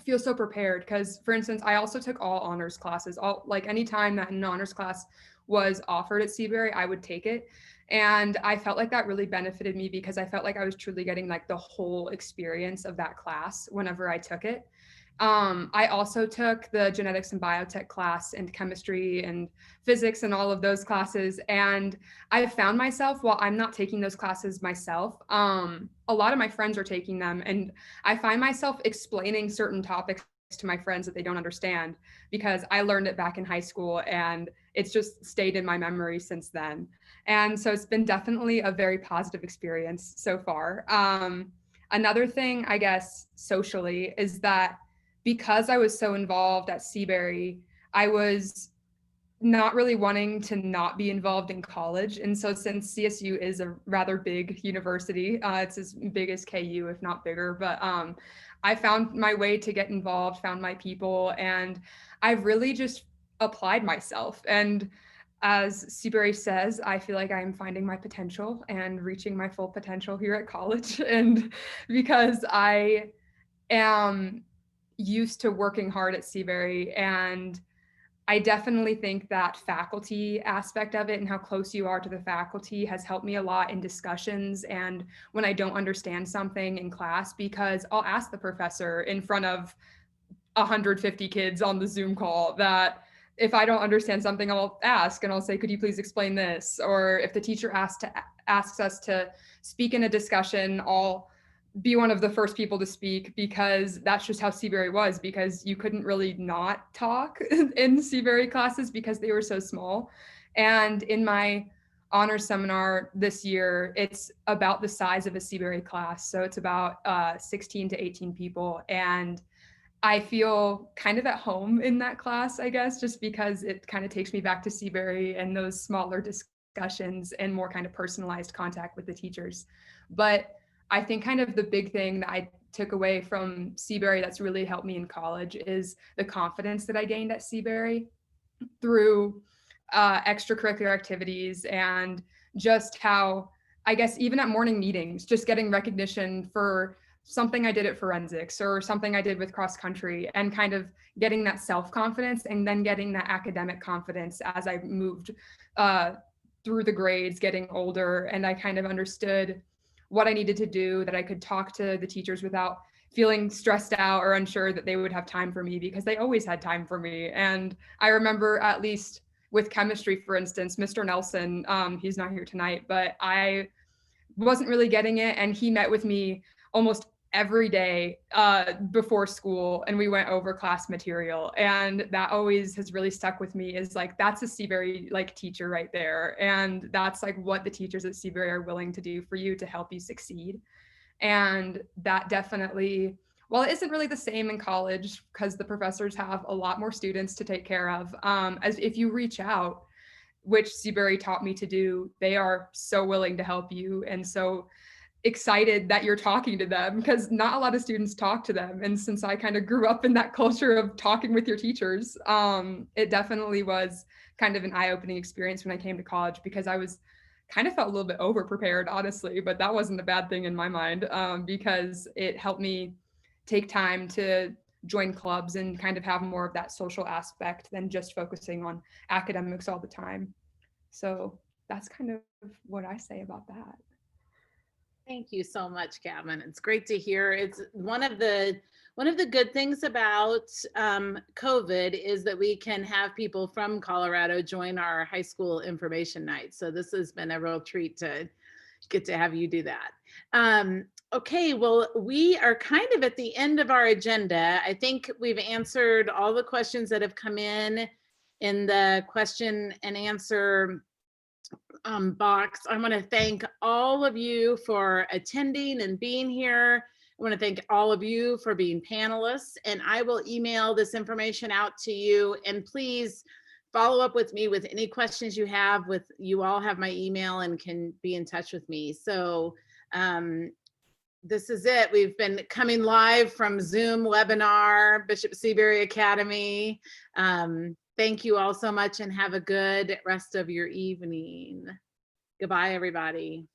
feel so prepared. Because, for instance, I also took all honors classes. Any time that an honors class was offered at Seabury, I would take it. And I felt like that really benefited me because I felt like I was truly getting like the whole experience of that class whenever I took it. I also took the genetics and biotech class and chemistry and physics and all of those classes. And I found myself, while I'm not taking those classes myself, a lot of my friends are taking them. And I find myself explaining certain topics to my friends that they don't understand because I learned it back in high school and it's just stayed in my memory since then. And so it's been definitely a very positive experience so far. Another thing, I guess, socially is that because I was so involved at Seabury, I was not really wanting to not be involved in college. And so since CSU is a rather big university, it's as big as KU, if not bigger, but I found my way to get involved, found my people, and I've really just applied myself. And as Seabury says, I feel like I'm finding my potential and reaching my full potential here at college. And because I am used to working hard at Seabury, and I definitely think that faculty aspect of it and how close you are to the faculty has helped me a lot in discussions and when I don't understand something in class, because I'll ask the professor in front of 150 kids on the Zoom call that if I don't understand something, I'll ask and I'll say, could you please explain this? Or if the teacher asks us to speak in a discussion, I'll be one of the first people to speak, because that's just how Seabury was, because you couldn't really not talk in Seabury classes because they were so small. And in my honors seminar this year, it's about the size of a Seabury class. So it's about 16 to 18 people. And I feel kind of at home in that class, I guess, just because it kind of takes me back to Seabury and those smaller discussions and more kind of personalized contact with the teachers. But I think kind of the big thing that I took away from Seabury that's really helped me in college is the confidence that I gained at Seabury through extracurricular activities, and just how, I guess, even at morning meetings, just getting recognition for something I did at forensics or something I did with cross country, and kind of getting that self-confidence and then getting that academic confidence as I moved through the grades, getting older, and I kind of understood what I needed to do, that I could talk to the teachers without feeling stressed out or unsure that they would have time for me, because they always had time for me. And I remember, at least with chemistry, for instance, Mr. Nelson, he's not here tonight, but I wasn't really getting it. And he met with me almost every day before school, and we went over class material. And that always has really stuck with me, is like, that's a Seabury like teacher right there. And that's like what the teachers at Seabury are willing to do for you to help you succeed. And that definitely, while it isn't really the same in college because the professors have a lot more students to take care of, as if you reach out, which Seabury taught me to do, they are so willing to help you and so excited that you're talking to them, because not a lot of students talk to them. And since I kind of grew up in that culture of talking with your teachers, it definitely was kind of an eye-opening experience when I came to college, because I was kind of felt a little bit over prepared, honestly, but that wasn't a bad thing in my mind, because it helped me take time to join clubs and kind of have more of that social aspect than just focusing on academics all the time. So that's kind of what I say about that. Thank you so much, Gavin. It's great to hear. It's one of the good things about COVID is that we can have people from Colorado join our high school information night. So this has been a real treat to get to have you do that. Okay, well, we are kind of at the end of our agenda. I think we've answered all the questions that have come in the question and answer box. I want to thank all of you for attending and being here. I want to thank all of you for being panelists, and I will email this information out to you. And please follow up with me with any questions you have. You all have my email and can be in touch with me. So this is it. We've been coming live from Zoom webinar, Bishop Seabury Academy. Thank you all so much, and have a good rest of your evening. Goodbye, everybody.